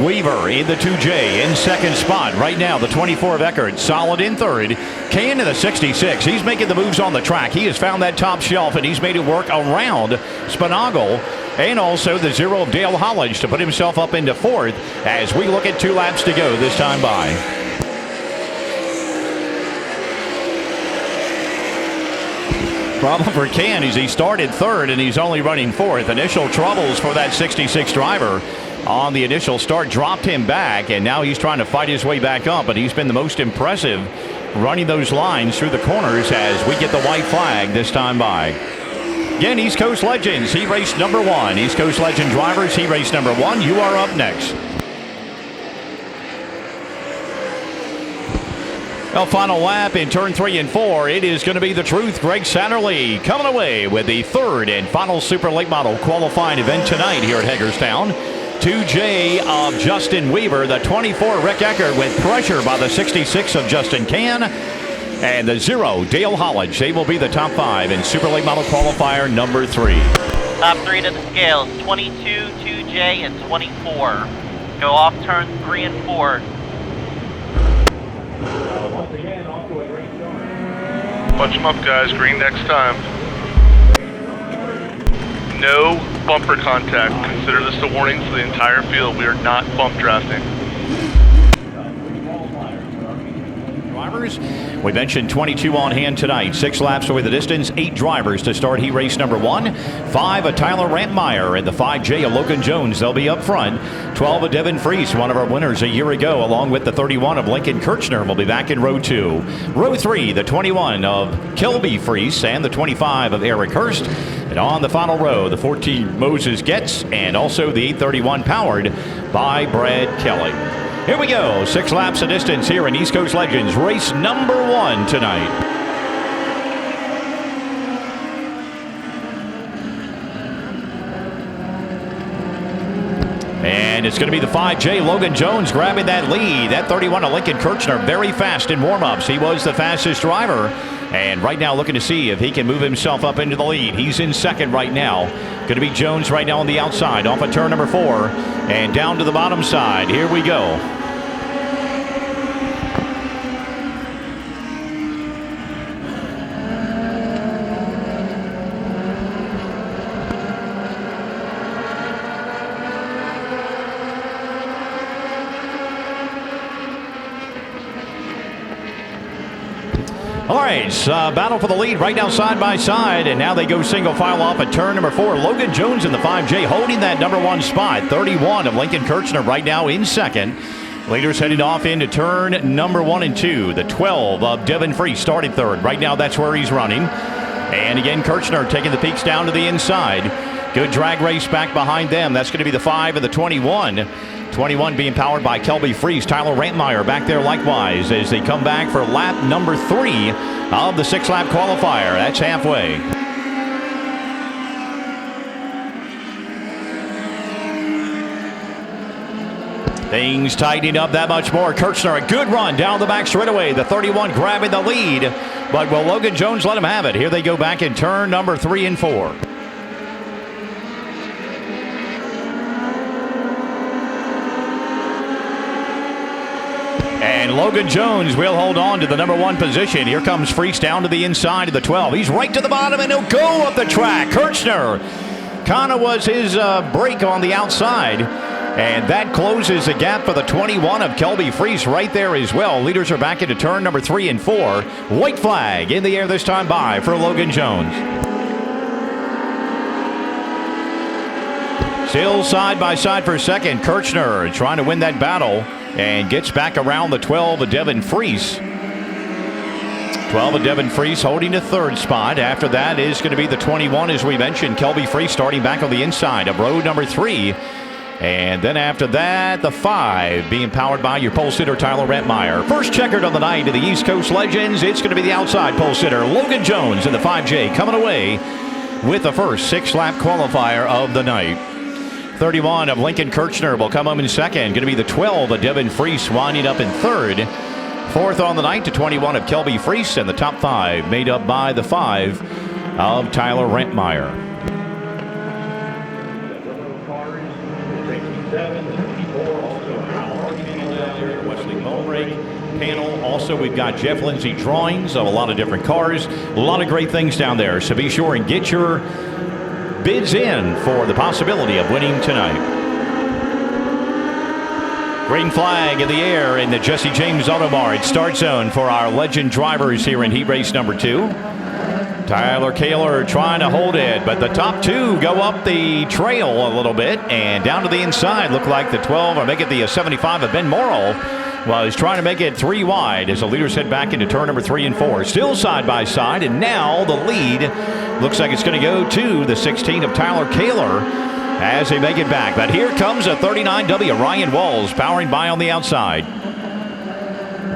Weaver in the 2J in 2nd spot. Right now the 24 of Eckert solid in 3rd. Can in the 66. He's making the moves on the track. He has found that top shelf and he's made it work around Spinagle. And also the 0 of Dale Hollidge to put himself up into 4th as we look at 2 laps to go this time by. Problem for Ken is he started third and he's only running fourth. Initial troubles for that 66 driver on the initial start dropped him back, and now he's trying to fight his way back up, but he's been the most impressive running those lines through the corners as we get the white flag this time by. Again, East Coast Legends, heat race number 1. East Coast Legend drivers, heat race number 1. You are up next. Well, final lap in turn 3 and 4. It is going to be the truth. Greg Satterley coming away with the third and final Super Late Model qualifying event tonight here at Hagerstown. 2J of Justin Weaver, the 24 Rick Eckert with pressure by the 66 of Justin Can, and the 0 Dale Hollidge. They will be the top 5 in Super Late Model qualifier number 3. Top 3 to the scales, 22, 2J, and 24. Go off turn 3 and 4. Bunch them up, guys. Green next time. No bumper contact. Consider this a warning for the entire field. We are not bump drafting. Drivers, we mentioned 22 on hand tonight. 6 laps away the distance. 8 drivers to start heat race number 1. 5 of Tyler Rantmeyer and the 5J of Logan Jones. They'll be up front. 12 of Devin Freese, one of our winners a year ago, along with the 31 of Lincoln Kirchner, will be back in row 2. Row 3, the 21 of Kelby Freese and the 25 of Eric Hurst. And on the final row, the 14 Moses Getz and also the 831 powered by Brad Kelly. Here we go. 6 laps of distance here in East Coast Legends, race number 1 tonight. And it's going to be the 5J, Logan Jones, grabbing that lead. That 31 of Lincoln Kirchner, very fast in warm-ups. He was the fastest driver. And right now looking to see if he can move himself up into the lead. He's in second right now. Going to be Jones right now on the outside, off of turn number 4. And down to the bottom side. Here we go. All right, battle for the lead right now side by side, and now they go single file off at turn number 4. Logan Jones in the 5J holding that number 1 spot. 31 of Lincoln Kirchner right now in second. Leaders heading off into turn number 1 and 2. The 12 of Devin Freese started third. Right now that's where he's running. And again, Kirchner taking the peaks down to the inside. Good drag race back behind them. That's going to be the 5 and the 21. 21 being powered by Kelby Freese. Tyler Rantmeyer back there likewise as they come back for lap number 3 of the 6-lap qualifier. That's halfway. Things tightening up that much more. Kirchner, a good run down the back straightaway. The 31 grabbing the lead, but will Logan Jones let him have it? Here they go back in turn number 3 and 4. And Logan Jones will hold on to the number 1 position. Here comes Freese down to the inside of the 12. He's right to the bottom, and he'll go up the track. Kirchner kind of was his break on the outside. And that closes the gap for the 21 of Kelby Freese right there as well. Leaders are back into turn number 3 and 4. White flag in the air this time by for Logan Jones. Still side by side for second. Kirchner trying to win that battle and gets back around the 12 of Devin Freese. 12 of Devin Freese holding the 3rd spot. After that is going to be the 21, as we mentioned, Kelby Freese starting back on the inside of row number 3. And then after that, the 5 being powered by your pole sitter, Tyler Rantmeyer. First checkered on the night of the East Coast Legends. It's going to be the outside pole sitter, Logan Jones in the 5J, coming away with the first 6-lap qualifier of the night. 31 of Lincoln Kirchner will come home in second. Going to be the 12 of Devin Freese winding up in 3rd. 4th on the night to 21 of Kelby Freese, and the top 5 made up by the 5 of Tyler Rantmeyer. Panel. Also, we've got Jeff Lindsay drawings of a lot of different cars. A lot of great things down there. So be sure and get your bids in for the possibility of winning tonight. Green flag in the air in the Jesse James Auto Mart start zone for our legend drivers here in heat race number 2. Tyler Kaler trying to hold it, but the top two go up the trail a little bit and down to the inside. Look like the 12 or make it the 75 of Ben Morrow. Well, he's trying to make it 3 wide as the leaders head back into turn number 3 and 4. Still side by side, and now the lead looks like it's going to go to the 16 of Tyler Kaler as they make it back. But here comes a 39W Ryan Walls powering by on the outside.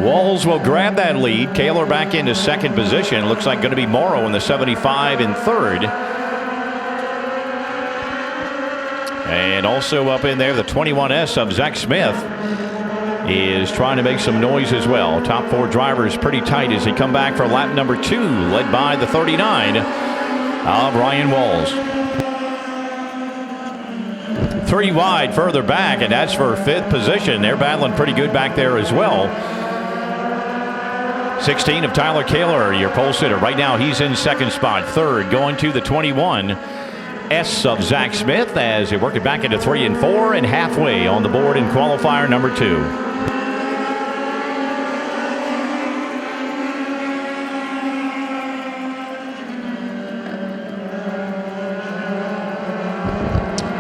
Walls will grab that lead. Kaler back into second position. Looks like going to be Morrow in the 75 in third. And also up in there, the 21S of Zach Smith is trying to make some noise as well. Top 4 drivers pretty tight as they come back for lap number 2, led by the 39 of Ryan Walls. 3 wide further back, and that's for 5th position. They're battling pretty good back there as well. 16 of Tyler Kaler, your pole sitter. Right now he's in second spot. Third going to the 21 S of Zach Smith as they work it back into 3 and 4 and halfway on the board in qualifier number 2.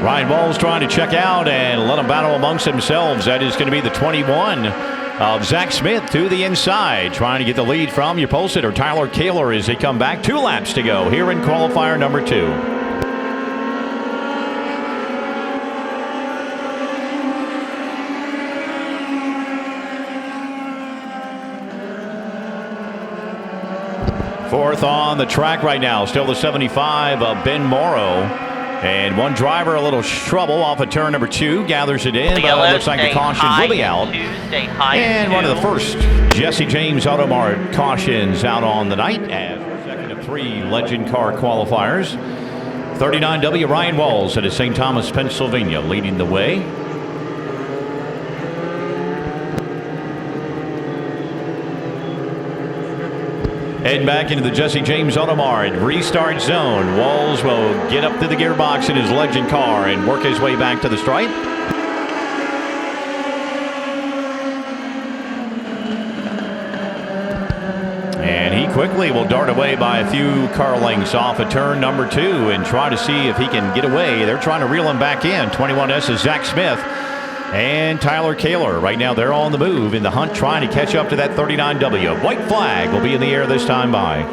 Ryan Walls trying to check out and let them battle amongst themselves. That is going to be the 21 of Zach Smith to the inside, trying to get the lead from your pole sitter Tyler Kaler as they come back. 2 laps to go here in qualifier number 2. Fourth on the track right now, still the 75 of Ben Morrow. And one driver a little trouble off of turn number 2, gathers it in, but it looks like the caution will be out. And one of the first Jesse James Auto Mart cautions out on the night as second of 3 legend car qualifiers. 39W Ryan Walls out of St. Thomas, Pennsylvania, leading the way. Heading back into the Jesse James Auto Mart restart zone. Walls will get up to the gearbox in his legend car and work his way back to the stripe. And he quickly will dart away by a few car lengths off of turn number 2 and try to see if he can get away. They're trying to reel him back in. 21S is Zach Smith and Tyler Kaler. Right now they're on the move in the hunt, trying to catch up to that 39W. White flag will be in the air this time by.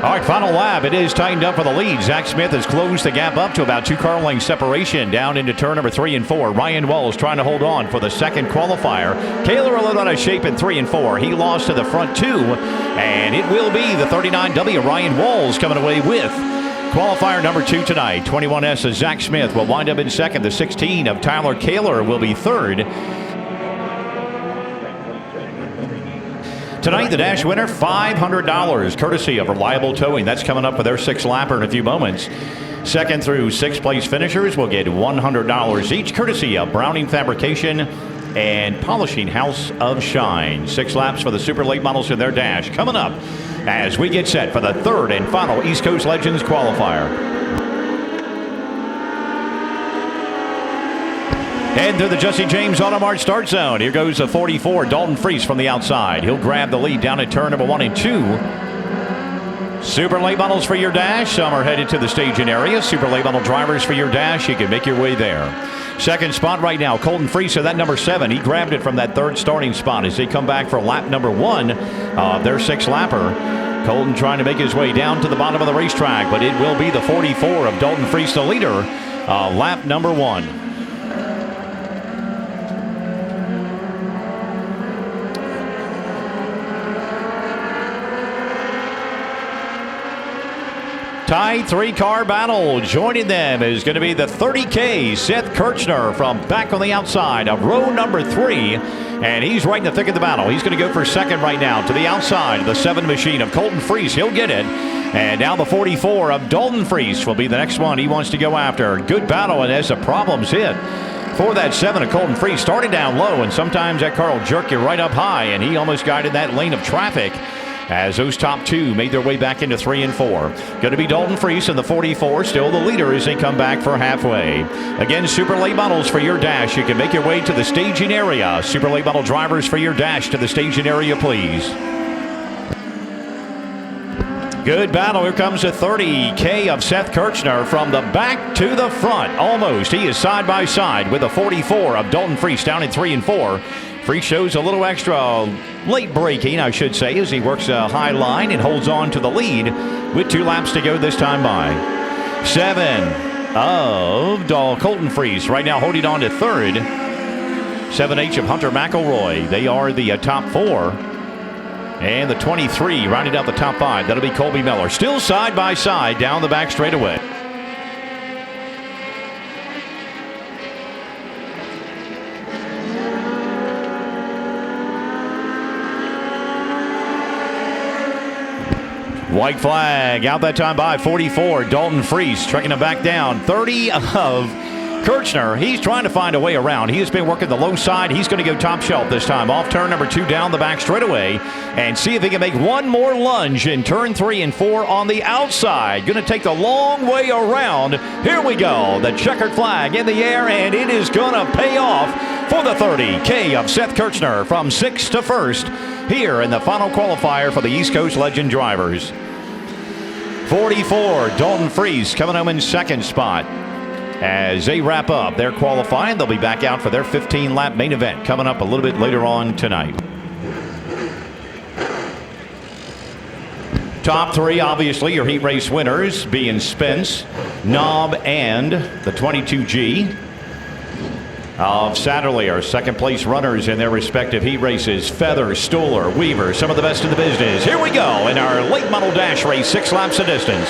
All right, final lap. It is tightened up for the lead. Zach Smith has closed the gap up to about 2 car lengths separation down into turn number 3 and 4. Ryan Walls trying to hold on for the second qualifier. Kaler a little out of shape in 3 and 4. He lost to the front 2, and it will be the 39W Ryan Walls coming away with qualifier number 2 tonight. 21S of Zach Smith will wind up in second. The 16 of Tyler Kaler will be third. Tonight, the Dash winner, $500, courtesy of Reliable Towing. That's coming up for their 6th lapper in a few moments. Second through 6th place finishers will get $100 each, courtesy of Browning Fabrication and Polishing House of Shine. 6 laps for the super late models in their Dash coming up as we get set for the 3rd and final East Coast Legends qualifier. Head through the Jesse James Auto Mart start zone. Here goes the 44, Dalton Freese from the outside. He'll grab the lead down at turn number 1 and 2. Super late models for your Dash. Some are headed to the staging area. Super late model drivers for your Dash. You can make your way there. Second spot right now, Colton Freese of that number 7. He grabbed it from that 3rd starting spot as they come back for lap number 1 of their 6th lapper. Colton trying to make his way down to the bottom of the racetrack, but it will be the 44 of Dalton Freese, the leader, lap number 1. Tied 3-car battle. Joining them is going to be the 30K Seth Kirchner from back on the outside of row number 3. And he's right in the thick of the battle. He's going to go for second right now to the outside of the 7 machine of Colton Freese. He'll get it. And now the 44 of Dalton Freese will be the next one he wants to go after. Good battle, and as the problems hit for that 7 of Colton Freese, started down low, and sometimes that car will jerk you right up high, and he almost got in that lane of traffic as those top two made their way back into 3 and 4. Going to be Dalton Freese in the 44, still the leader as they come back for halfway. Again, super late models for your dash. You can make your way to the staging area. Super late model drivers for your dash to the staging area, please. Good battle. Here comes the 30K of Seth Kirchner from the back to the front. Almost. He is side by side with the 44 of Dalton Freese down in 3 and 4. Freese shows a little extra late braking, I should say, as he works a high line and holds on to the lead with 2 laps to go this time by. 7 of Colton Freese right now holding on to 3rd. 7H of Hunter McElroy. They are the top 4. And the 23 rounding out the top 5. That'll be Colby Miller. Still side by side down the back straightaway. White flag out that time by 44. Dalton Freese trekking him back down. 30 of Kirchner. He's trying to find a way around. He has been working the low side. He's going to go top shelf this time. Off turn number 2 down the back straightaway. And see if he can make one more lunge in turn 3 and 4 on the outside. Going to take the long way around. Here we go. The checkered flag in the air, and it is going to pay off for the 30K of Seth Kirchner from 6th to 1st here in the final qualifier for the East Coast Legend drivers. 44, Dalton Freese coming home in 2nd spot. As they wrap up their qualifying, they'll be back out for their 15-lap main event coming up a little bit later on tonight. Top 3, obviously, your heat race winners being Spence, Knob, and the 22G of Satterley. Our 2nd place runners in their respective heat races: Feather, Stoller, Weaver, some of the best in the business. Here we go in our late model dash race, 6 laps of distance.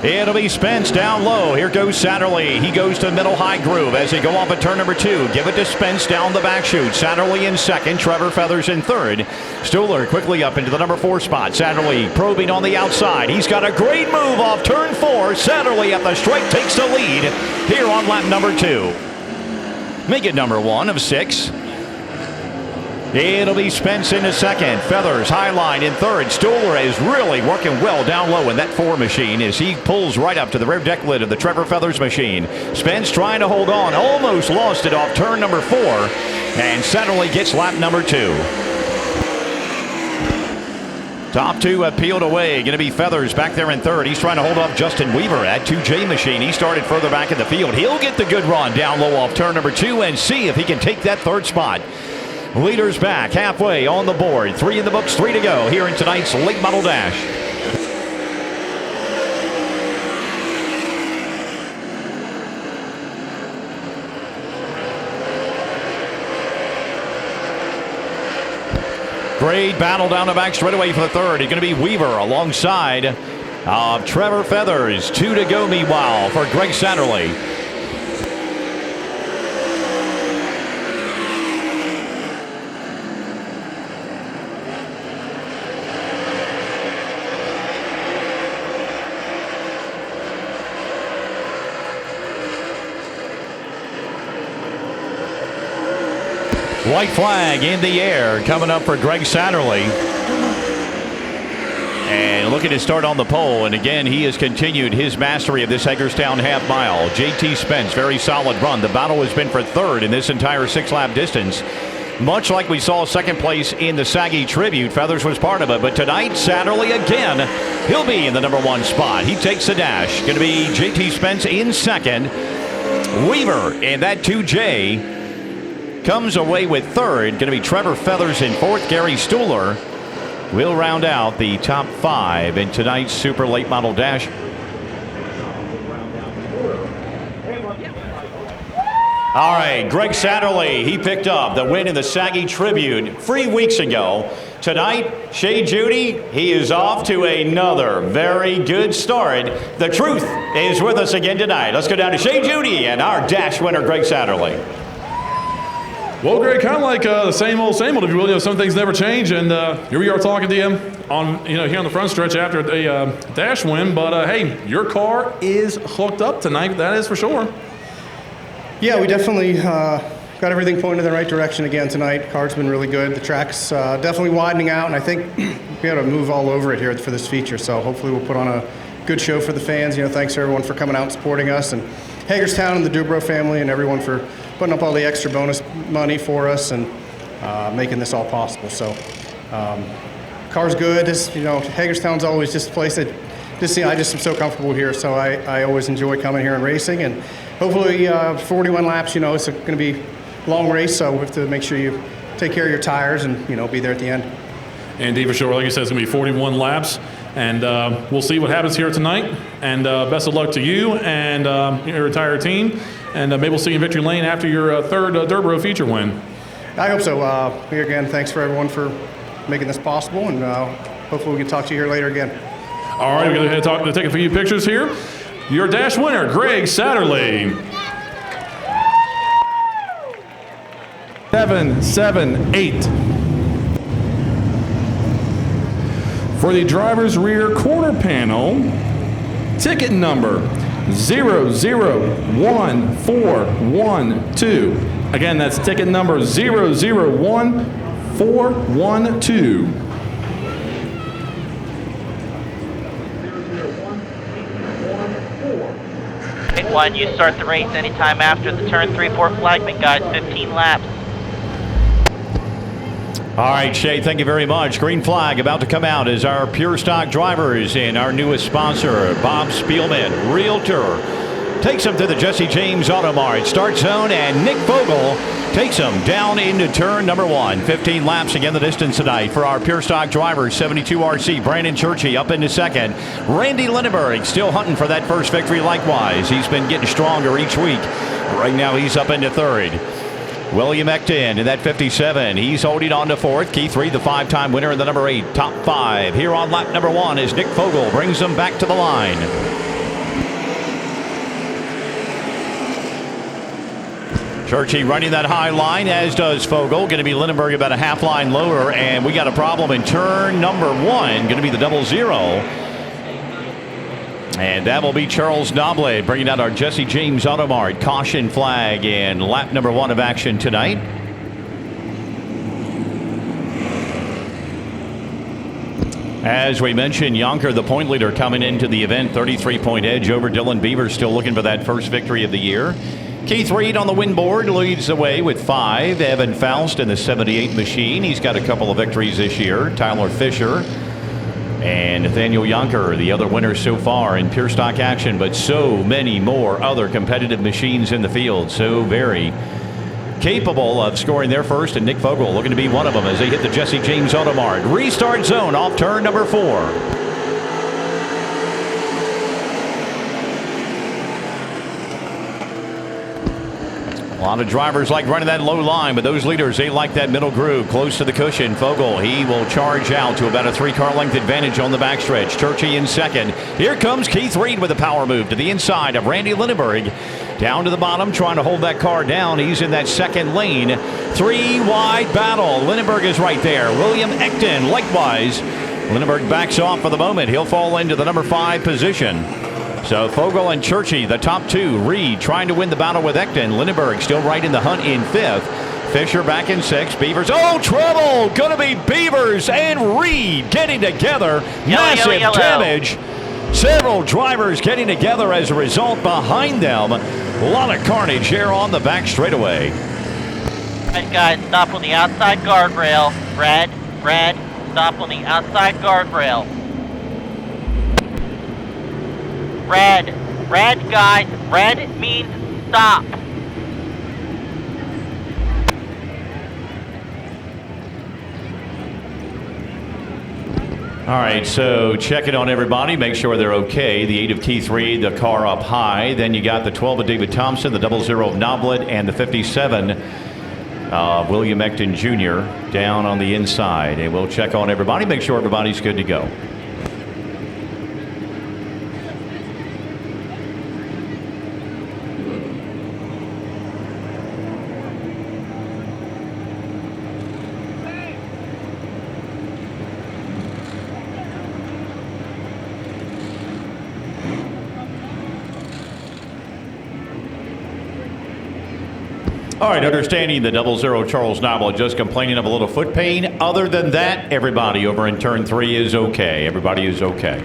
It'll be Spence down low. Here goes Satterley. He goes to the middle high groove as they go off at turn number 2. Give it to Spence down the back chute. Satterley in 2nd. Trevor Feathers in 3rd. Stoller quickly up into the number 4 spot. Satterley probing on the outside. He's got a great move off turn 4. Satterley at the stripe takes the lead here on lap number 2. Make it number 1 of 6. It'll be Spence in 2nd. Feathers high line in 3rd. Stoller is really working well down low in that 4 machine as he pulls right up to the rear deck lid of the Trevor Feathers machine. Spence trying to hold on. Almost lost it off turn number 4. And Satterley gets lap number 2. Top 2 have peeled away. Going to be Feathers back there in 3rd. He's trying to hold off Justin Weaver at 2J machine. He started further back in the field. He'll get the good run down low off turn number 2 and see if he can take that 3rd spot. Leaders back halfway on the board. 3 in the books, 3 to go here in tonight's late model dash. Great battle down the back straightaway for the 3rd. It's going to be Weaver alongside of Trevor Feathers. 2 to go meanwhile for Greg Satterley. White flag in the air coming up for Greg Satterley. And looking to start on the pole. And again, he has continued his mastery of this Hagerstown half mile. JT Spence, very solid run. The battle has been for 3rd in this entire 6-lap distance. Much like we saw 2nd place in the Saggy Tribute, Feathers was part of it. But tonight, Satterley again, he'll be in the number 1 spot. He takes the dash. Going to be JT Spence in 2nd. Weaver and that 2J comes away with 3rd. Going to be Trevor Feathers in 4th. Gary Stoller will round out the top 5 in tonight's super late model dash. All right, Greg Satterley, he picked up the win in the Saggy Tribute 3 weeks ago. Tonight, Shea Judy, he is off to another very good start. The truth is with us again tonight. Let's go down to Shea Judy and our dash winner, Greg Satterley. Well, Greg, kind of like the same old, if you will. You know, some things never change, and here we are talking to you on, here on the front stretch after a dash win. But hey, your car is hooked up tonight. That is for sure. Yeah, we definitely, got everything pointed in the right direction again tonight. Car's been really good. The track's definitely widening out, and I think we'll be able to move all over it here for this feature. So hopefully we'll put on a good show for the fans. Thanks to everyone for coming out and supporting us, and Hagerstown and the Durboraw family and everyone for putting up all the extra bonus money for us and making this all possible. So car's good. Hagerstown's always just a place that I just am so comfortable here. So I always enjoy coming here and racing, and hopefully 41 laps, it's going to be a long race, so we have to make sure you take care of your tires and, be there at the end. And for sure, like you said, it's going to be 41 laps. And we'll see what happens here tonight. And best of luck to you and your entire team. And maybe we'll see you in Victory Lane after your third Durboraw feature win. I hope so. Here again, thanks for everyone for making this possible. And hopefully we can talk to you here later again. All right, we're going to take a few pictures here. Your dash winner, Greg Satterley. 778. For the driver's rear quarter panel, ticket number 001412. Again, that's ticket number 001412. Pick one, you start the race anytime after the turn 3-4 flagman, guys, 15 laps. All right, Shay, thank you very much. Green flag about to come out as our Pure Stock drivers and our newest sponsor, Bob Spielman, Realtor, takes them to the Jesse James Auto Mart start zone, and Nick Vogel takes them down into turn number 1. 15 laps again the distance tonight for our Pure Stock drivers. 72 RC, Brandon Churchy up into second. Randy Lindenberg still hunting for that first victory likewise. He's been getting stronger each week. Right now he's up into third. William Ecton in that 57. He's holding on to fourth. Keith Reed, the 5-time winner in the number 8. Top 5 here on lap number 1 as Nick Vogel brings them back to the line. Churchy running that high line, as does Vogel. Going to be Lindenberg about a half line lower, and we got a problem in turn number 1. Going to be the 00. And that will be Charles Noblet bringing out our Jesse James Auto Mart caution flag in lap number 1 of action tonight. As we mentioned, Yonker, the point leader, coming into the event, 33-point edge over Dylan Beaver, still looking for that first victory of the year. Keith Reed on the win board leads the way with 5. Evan Faust in the 78 machine. He's got a couple of victories this year. Tyler Fisher and Nathaniel Yonker, the other winners so far in Pure Stock action, but so many more other competitive machines in the field. So very capable of scoring their first, and Nick Vogel looking to be one of them as they hit the Jesse James Auto Mart restart zone off turn number 4. A lot of drivers like running that low line, but those leaders, they like that middle groove close to the cushion. Vogel, he will charge out to about a 3-car length advantage on the backstretch. Churchy in second. Here comes Keith Reed with a power move to the inside of Randy Lindenberg. Down to the bottom, trying to hold that car down. He's in that second lane. 3-wide battle. Lindenberg is right there. William Ecton likewise. Lindenberg backs off for the moment. He'll fall into the number 5 position. So Vogel and Churchy, the top 2. Reed trying to win the battle with Ecton. Lindenberg still right in the hunt in 5th. Fisher back in 6th. Beavers. Oh, trouble! Gonna be Beavers and Reed getting together. Massive damage. Several drivers getting together as a result behind them. A lot of carnage here on the back straightaway. Red guys, stop on the outside guardrail. Red, stop on the outside guardrail. Red guys, red means stop. All right, so check it on everybody, make sure they're okay. The 8 of Keith Reed, the car up high. Then you got the 12 of David Thompson, the 00 of Noblet, and the 57 of William Ecton Jr. down on the inside. And we'll check on everybody, make sure everybody's good to go. All right, understanding the 00 Charles Noble just complaining of a little foot pain. Other than that, everybody over in turn 3 is okay. Everybody is okay.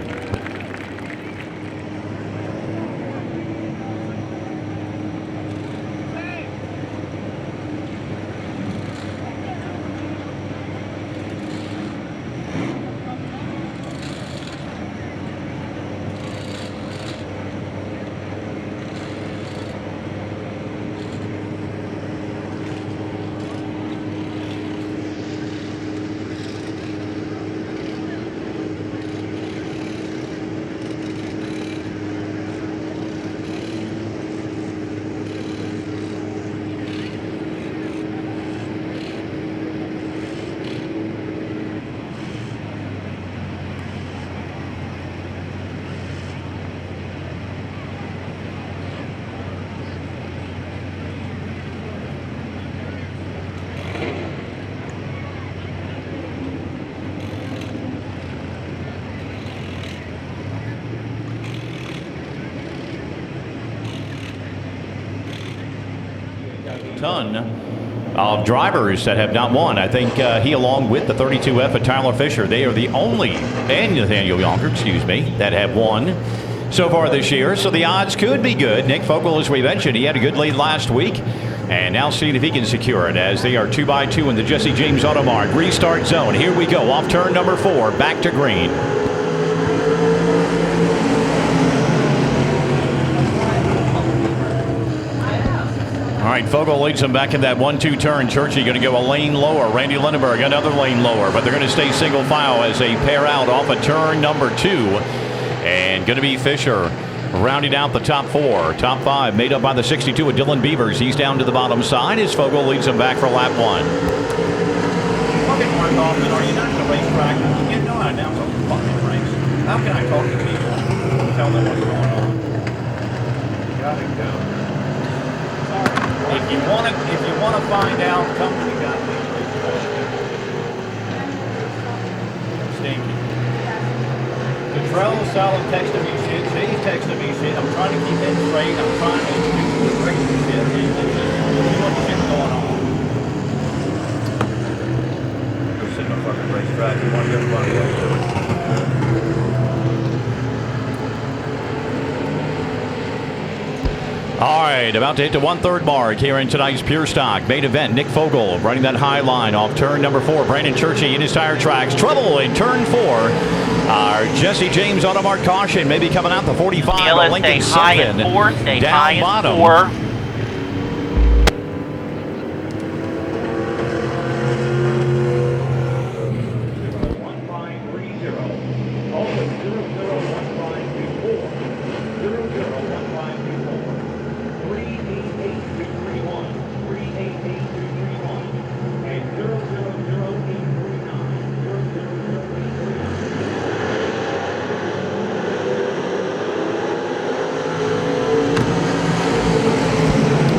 Ton of drivers that have not won. I think he, along with the 32F and Tyler Fisher, they are the only, and Nathaniel Yonker, excuse me, that have won so far this year. So the odds could be good. Nick Fogel, as we mentioned, he had a good lead last week. And now seeing if he can secure it as they are 2x2 in the Jesse James Auto Mart restart zone. Here we go off turn number 4, back to green. All right, Fogel leads them back in that 1-2 turn. Churchy going to go a lane lower. Randy Lindenberg another lane lower, but they're going to stay single file as they pair out off of turn number 2. And going to be Fisher rounding out the top 4. Top 5 made up by the 62 of Dylan Beavers. He's down to the bottom side as Fogel leads them back for lap 1. Fucking work off, are you not at the racetrack? You know I announce a fucking race. How can I talk to people and tell them what's going on? Gotta go. If you want to find out, come to the goddamn racetrack. Stinky. Control solid texting me shit. He's texting me shit. I'm trying to keep it straight. I'm trying to do crazy shit. There's too much shit going on. Go sit in a fucking racetrack. You want everybody else to do it. All right, about to hit the 1/3 mark here in tonight's Pure Stock main event. Nick Fogel running that high line off turn number 4. Brandon Churchy in his tire tracks. Trouble in turn 4. Our Jesse James Auto Mart caution maybe coming out the 45. Stay Lincoln high 7 in 4. Stay down high bottom. in 4.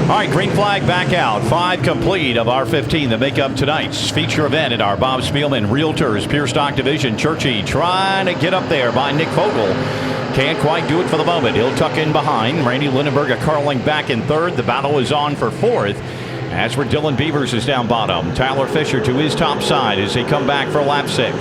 All right, green flag back out. 5 complete of our 15 that make up tonight's feature event at our Bob Spielman Realtors Pure Stock Division. Churchy trying to get up there by Nick Fogel. Can't quite do it for the moment. He'll tuck in behind. Randy Lindenberg a Carling back in 3rd. The battle is on for 4th. As for Dylan Beavers is down bottom. Tyler Fisher to his top side as they come back for lap 6.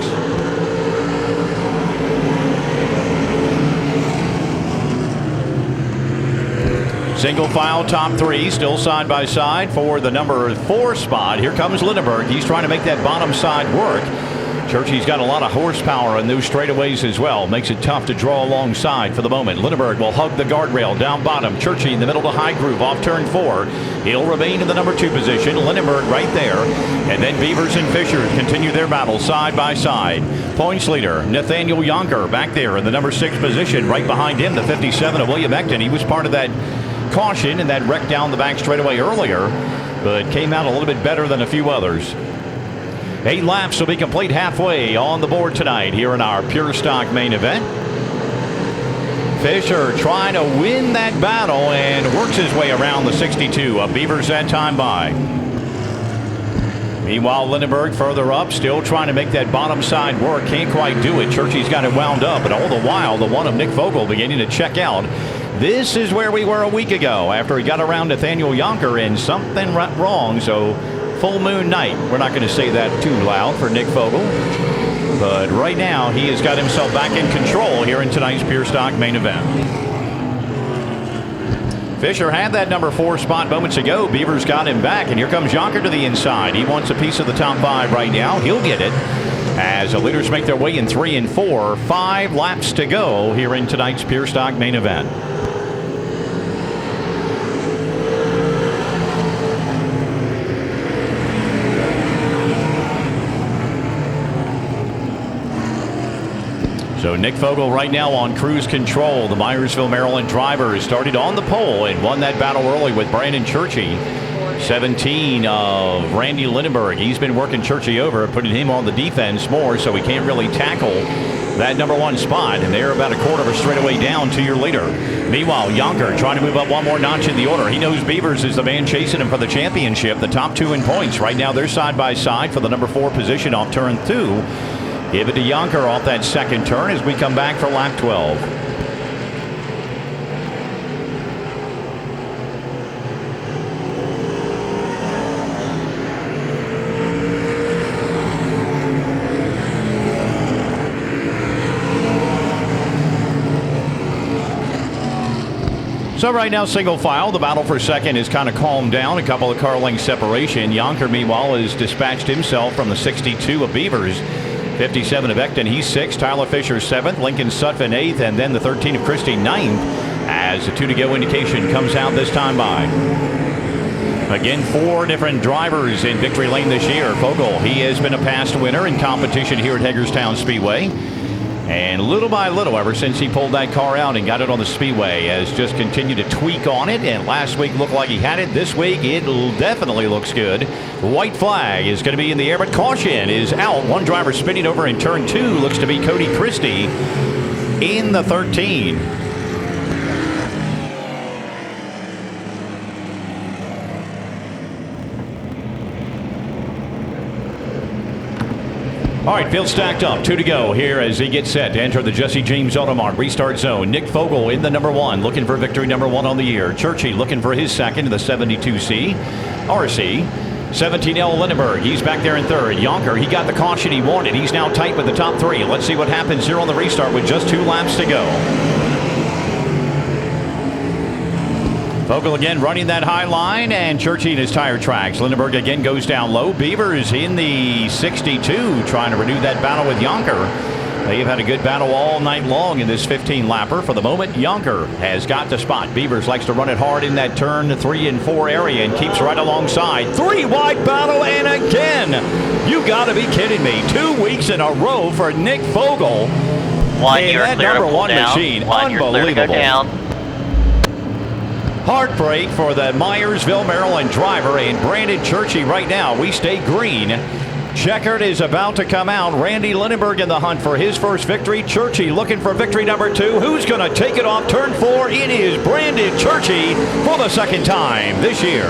Single file top 3 still side by side for the number 4 spot. Here comes Lindenberg. He's trying to make that bottom side work. Churchy's got a lot of horsepower in those straightaways as well. Makes it tough to draw alongside for the moment. Lindenberg will hug the guardrail down bottom. Churchy in the middle to high groove off turn 4. He'll remain in the number 2 position. Lindenberg right there. And then Beavers and Fisher continue their battle side by side. Points leader Nathaniel Yonker back there in the number 6 position. Right behind him, the 57 of William Ecton. He was part of that caution and that wreck down the back straightaway earlier, but came out a little bit better than a few others. 8 laps will be complete halfway on the board tonight here in our Pure Stock main event. Fisher trying to win that battle and works his way around the 62 of Beavers that time by. Meanwhile, Lindenberg further up, still trying to make that bottom side work. Can't quite do it. Churchy's got it wound up, but all the while, the one of Nick Vogel beginning to check out. This is where we were a week ago after he got around Nathaniel Yonker and something went wrong. So full moon night. We're not going to say that too loud for Nick Vogel. But right now, he has got himself back in control here in tonight's Pure Stock main event. Fisher had that number 4 spot moments ago. Beavers got him back, and here comes Yonker to the inside. He wants a piece of the top 5 right now. He'll get it as the leaders make their way in 3 and 4. 5 laps to go here in tonight's Pure Stock main event. So Nick Vogel right now on cruise control. The Myersville, Maryland driver started on the pole and won that battle early with Brandon Churchy. 17 of Randy Lindenberg. He's been working Churchy over, putting him on the defense more, so he can't really tackle that number 1 spot. And they're about a quarter of a straightaway down to your leader. Meanwhile, Yonker trying to move up one more notch in the order. He knows Beavers is the man chasing him for the championship. The top 2 in points. Right now they're side by side for the number 4 position off turn 2. Give it to Yonker off that second turn as we come back for lap 12. So right now, single file. The battle for second is kind of calmed down. A couple of car length separation. Yonker, meanwhile, has dispatched himself from the 62 of Beavers. 57 of Ekton, he's 6th. Tyler Fisher 7th. Lincoln Sutphin 8th. And then the 13 of Christie 9th as the 2 to go indication comes out this time by. Again, 4 different drivers in victory lane this year. Vogel, he has been a past winner in competition here at Hagerstown Speedway. And little by little, ever since he pulled that car out and got it on the speedway, has just continued to tweak on it. And last week looked like he had it. This week it definitely looks good. White flag is going to be in the air, but caution is out. One driver spinning over in turn 2 looks to be Cody Christie in the 13. All right, field stacked up, 2 to go here as he gets set to enter the Jesse James Automart restart zone. Nick Vogel in the number 1, looking for victory number 1 on the year. Churchy looking for his second in the 72C. RC. 17L Lindenberg, he's back there in 3rd. Yonker, he got the caution he wanted. He's now tight with the top 3. Let's see what happens here on the restart with just 2 laps to go. Vogel again running that high line, and Churchy in his tire tracks. Lindenberg again goes down low. Beavers in the 62 trying to renew that battle with Yonker. They've had a good battle all night long in this 15-lapper. For the moment, Yonker has got the spot. Beavers likes to run it hard in that turn 3 and 4 area and keeps right alongside. 3-wide battle, and again, you got to be kidding me. 2 weeks in a row for Nick Vogel. You're that clear number to pull 1 down. machine, You're clear to go unbelievable. down. Heartbreak for the Myersville, Maryland driver, and Brandon Churchy right now. We stay green. Checkered is about to come out. Randy Lindenberg in the hunt for his first victory. Churchy looking for victory number 2. Who's going to take it off turn 4? It is Brandon Churchy for the second time this year.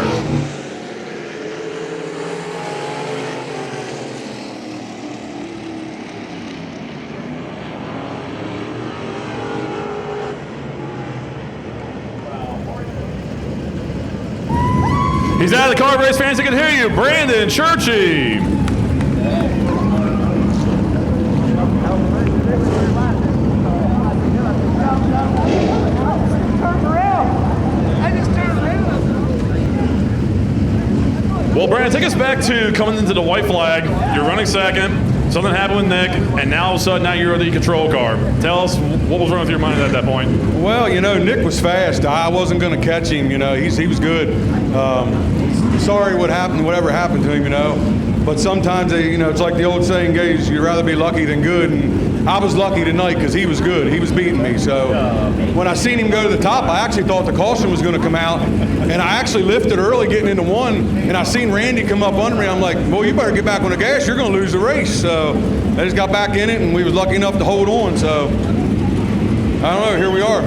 He's out of the car, race fans. I can hear you. Brandon Churchy. Well, Brandon, take us back to coming into the white flag. You're running second. Something happened with Nick, and now all of a sudden, now you're the control car. Tell us what was wrong with your mind at that point. Well, you know, Nick was fast. I wasn't going to catch him. You know, he was good. Sorry what happened, whatever happened to him. You know, but sometimes you know, it's like the old saying goes, you'd rather be lucky than good. And I was lucky tonight because he was good. He was beating me. So when I seen him go to the top, I actually thought the caution was going to come out, and I actually lifted early getting into 1, and I seen Randy come up under me. I'm like, boy, you better get back on the gas. You're going to lose the race. So I just got back in it, and we was lucky enough to hold on. So I don't know. Here we are.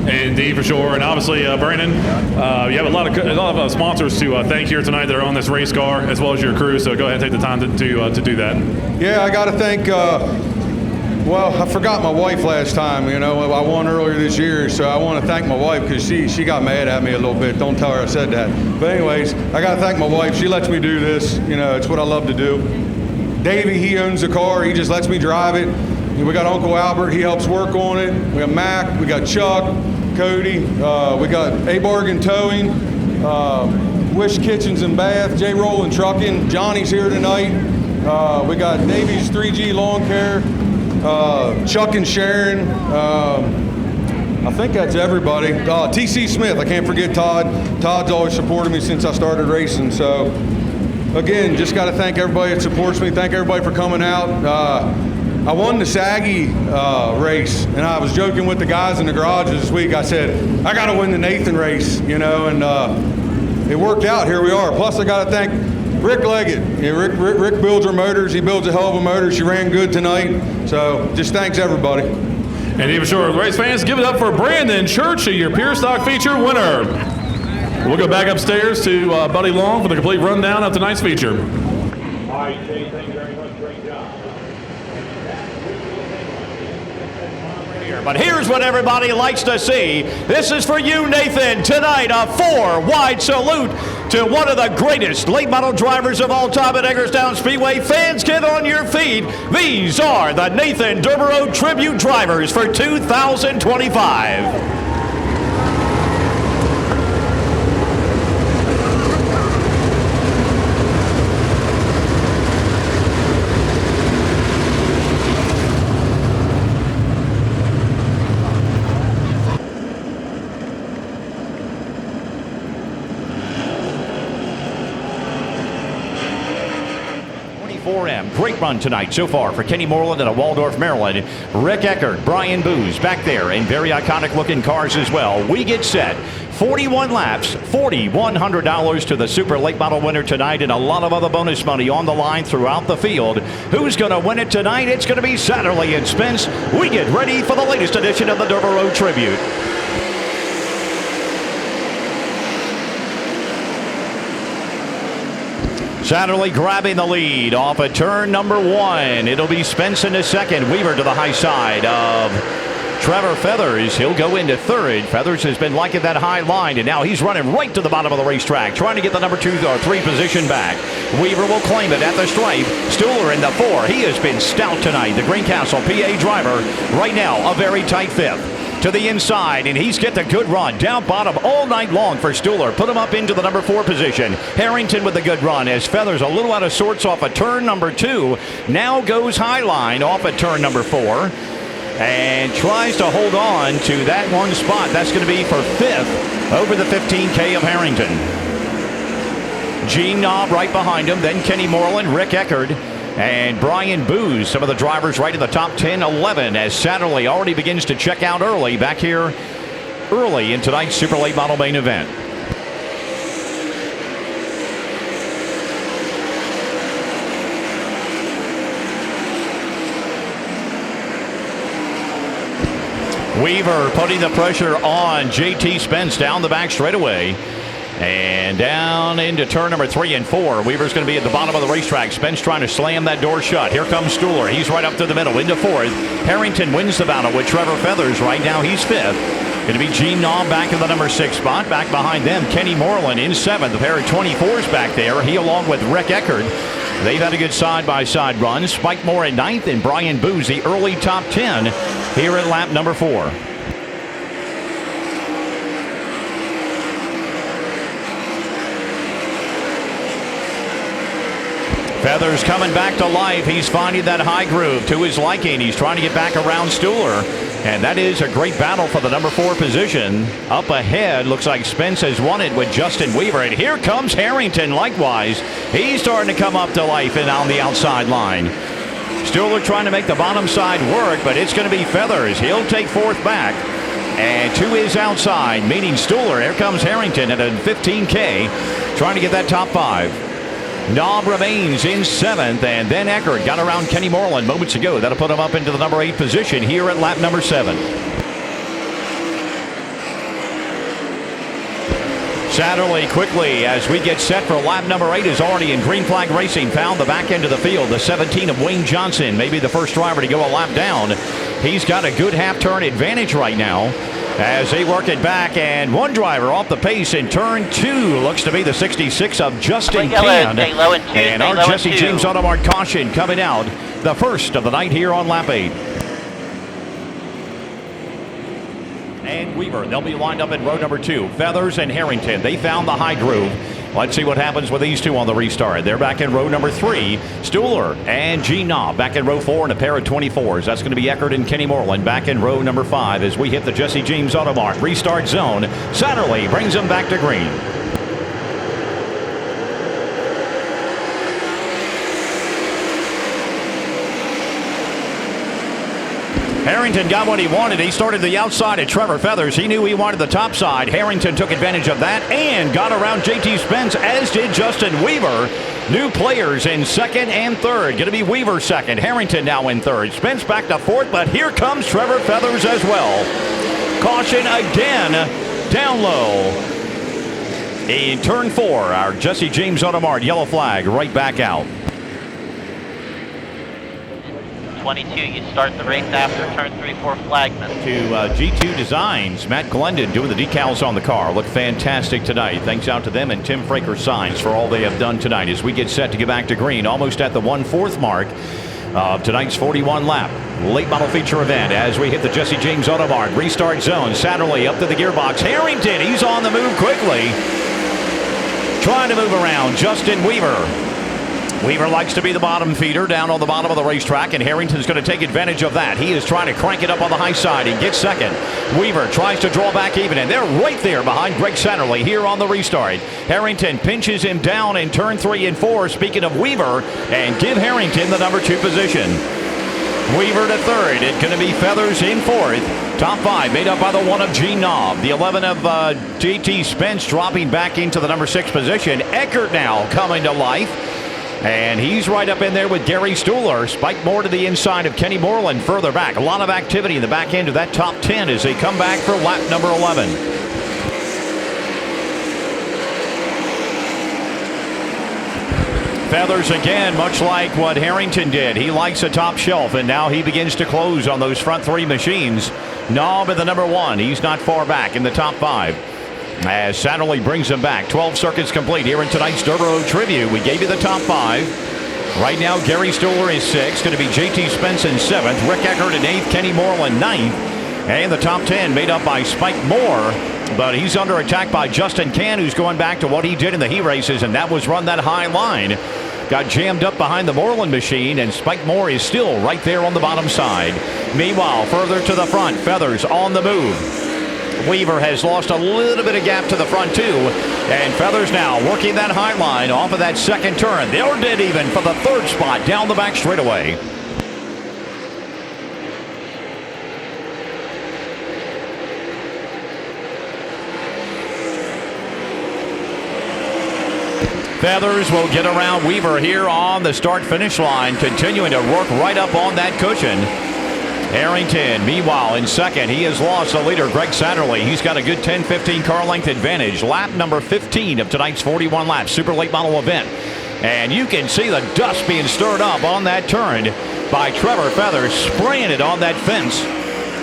Indeed, for sure. And obviously, Brandon, you have a lot of sponsors to thank here tonight that are on this race car, as well as your crew. So go ahead and take the time to do that. Yeah, I got to thank. Well, I forgot my wife last time. You know, I won earlier this year, so I want to thank my wife because she got mad at me a little bit. Don't tell her I said that. But anyways, I got to thank my wife. She lets me do this. You know, it's what I love to do. Davey, he owns the car. He just lets me drive it. We got Uncle Albert. He helps work on it. We got Mac. We got Chuck, Cody. We got A Bargain Towing, Wish Kitchens and Bath, J Rollin Trucking. Johnny's here tonight. We got Davey's 3G Lawn Care. Chuck and Sharon, I think that's everybody. TC Smith, I can't forget Todd. Todd's always supported me since I started racing. So, again, just got to thank everybody that supports me. Thank everybody for coming out. I won the Saggy race, and I was joking with the guys in the garage this week. I said, I got to win the Nathan race, you know, and it worked out. Here we are. Plus, I got to thank Rick Leggett. Yeah, Rick builds her motors. He builds a hell of a motor. She ran good tonight. So just thanks everybody. And even sure, race fans, give it up for Brandon Churchy, your Pure Stock feature winner. We'll go back upstairs to Buddy Long for the complete rundown of tonight's feature. All right, Jay, thank you very much. Great job. But here's what everybody likes to see. This is for you, Nathan. Tonight, a 4-wide salute to one of the greatest late model drivers of all time at Hagerstown Speedway. Fans, get on your feet. These are the Nathan Durboraw Tribute Drivers for 2025. 4M. Great run tonight so far for Kenny Moreland out of Waldorf, Maryland. Rick Eckert, Brian Booz back there in very iconic looking cars as well. We get set. 41 laps, $4,100 to the Super Late Model winner tonight, and a lot of other bonus money on the line throughout the field. Who's going to win it tonight? It's going to be Satterley and Spence. We get ready for the latest edition of the Durboraw Tribute. Satterley grabbing the lead off of turn number 1. It'll be Spence in the second. Weaver to the high side of Trevor Feathers. He'll go into third. Feathers has been liking that high line, and now he's running right to the bottom of the racetrack, trying to get the number 2 or 3 position back. Weaver will claim it at the stripe. Stuhler in the 4. He has been stout tonight. The Greencastle PA driver right now a very tight 5th. To the inside, and he's get a good run down bottom all night long for Stuhler. Put him up into the number 4 position. Harrington with a good run as Feathers a little out of sorts off of turn number 2. Now goes Highline off of turn number 4 and tries to hold on to that one spot. That's going to be for 5th over the 15K of Harrington. Gene Knob right behind him, then Kenny Moreland, Rick Eckert, and Brian Booz, some of the drivers right in the top 10, 11, as Satterley already begins to check out early back here early in tonight's Super Late Model main event. Weaver putting the pressure on JT Spence down the back straightaway. And down into turn number 3 and 4. Weaver's going to be at the bottom of the racetrack. Spence trying to slam that door shut. Here comes Stuhler. He's right up to the middle into 4th. Harrington wins the battle with Trevor Feathers. Right now he's 5th. Going to be Gene Knob back in the number 6 spot. Back behind them, Kenny Moreland in 7th. A pair of 24s back there. He along with Rick Eckert. They've had a good side-by-side run. Spike Moore in 9th and Brian Booz, the early top 10 here at lap number 4. Feathers coming back to life. He's finding that high groove to his liking. He's trying to get back around Stuhler. And that is a great battle for the number 4 position. Up ahead, looks like Spence has won it with Justin Weaver. And here comes Harrington likewise. He's starting to come up to life and on the outside line. Stuhler trying to make the bottom side work, but it's going to be Feathers. He'll take 4th back. And to his outside, meeting Stuhler. Here comes Harrington at a 15K, trying to get that top 5. Knob remains in 7th, and then Eckert got around Kenny Moreland moments ago. That'll put him up into the number 8 position here at lap number 7. Satterley quickly, as we get set for lap number 8, is already in green flag racing. Found the back end of the field. The 17 of Wayne Johnson, maybe the first driver to go a lap down. He's got a good half-turn advantage right now as they work it back. And one driver off the pace in turn 2 looks to be the 66 of Justin Can. And our Jesse James Automart caution coming out, the first of the night here on lap 8. And Weaver, they'll be lined up in row number 2. Feathers and Harrington, they found the high groove. Let's see what happens with these two on the restart. They're back in row number 3. Stuhler and G. Knob back in row 4 in a pair of 24s. That's going to be Eckert and Kenny Moreland back in row number 5 as we hit the Jesse James Automart restart zone. Satterley brings them back to green. Harrington got what he wanted. He started the outside at Trevor Feathers. He knew he wanted the top side. Harrington took advantage of that and got around JT Spence, as did Justin Weaver. New players in second and third. Going to be Weaver second. Harrington now in third. Spence back to fourth, but here comes Trevor Feathers as well. Caution again, down low. In turn 4, our Jesse James Automart yellow flag right back out. 22, you start the race after turn 3 for flagman. To G2 Designs, Matt Glendon doing the decals on the car. Look fantastic tonight. Thanks out to them and Tim Fraker Signs for all they have done tonight as we get set to get back to green, almost at the 1/4 mark of tonight's 41 lap late model feature event as we hit the Jesse James Automart restart zone. Satterley up to the gearbox. Harrington, he's on the move quickly, trying to move around Justin Weaver. Weaver likes to be the bottom feeder down on the bottom of the racetrack, and Harrington's going to take advantage of that. He is trying to crank it up on the high side and get second. Weaver tries to draw back even, and they're right there behind Greg Satterley here on the restart. Harrington pinches him down in turn 3 and 4, speaking of Weaver, and give Harrington the number 2 position. Weaver to third. It's going to be Feathers in fourth. Top 5 made up by the 1 of G. Knob. The 11 of JT Spence dropping back into the number 6 position. Eckert now coming to life. And he's right up in there with Gary Stuhler. Spike Moore to the inside of Kenny Moreland further back. A lot of activity in the back end of that top 10 as they come back for lap number 11. Feathers again, much like what Harrington did. He likes a top shelf, and now he begins to close on those front 3 machines. Knob at the number 1. He's not far back in the top 5. As Satterley brings them back. 12 circuits complete here in tonight's Durboraw Tribute. We gave you the top 5. Right now, Gary Stuhler is 6th. Going to be JT Spence in 7th. Rick Eckert in 8th. Kenny Moreland 9th. And the top 10 made up by Spike Moore. But he's under attack by Justin Can, who's going back to what he did in the heat races, and that was run that high line. Got jammed up behind the Moreland machine, and Spike Moore is still right there on the bottom side. Meanwhile, further to the front, Feathers on the move. Weaver has lost a little bit of gap to the front too, and Feathers now working that high line off of that second turn. They're dead even for the 3rd spot down the back straightaway. Feathers will get around Weaver here on the start-finish line, continuing to work right up on that cushion. Harrington, meanwhile, in second. He has lost the leader, Greg Satterley. He's got a good 10-15 car length advantage. Lap number 15 of tonight's 41 lap super late model event. And you can see the dust being stirred up on that turn by Trevor Feathers, spraying it on that fence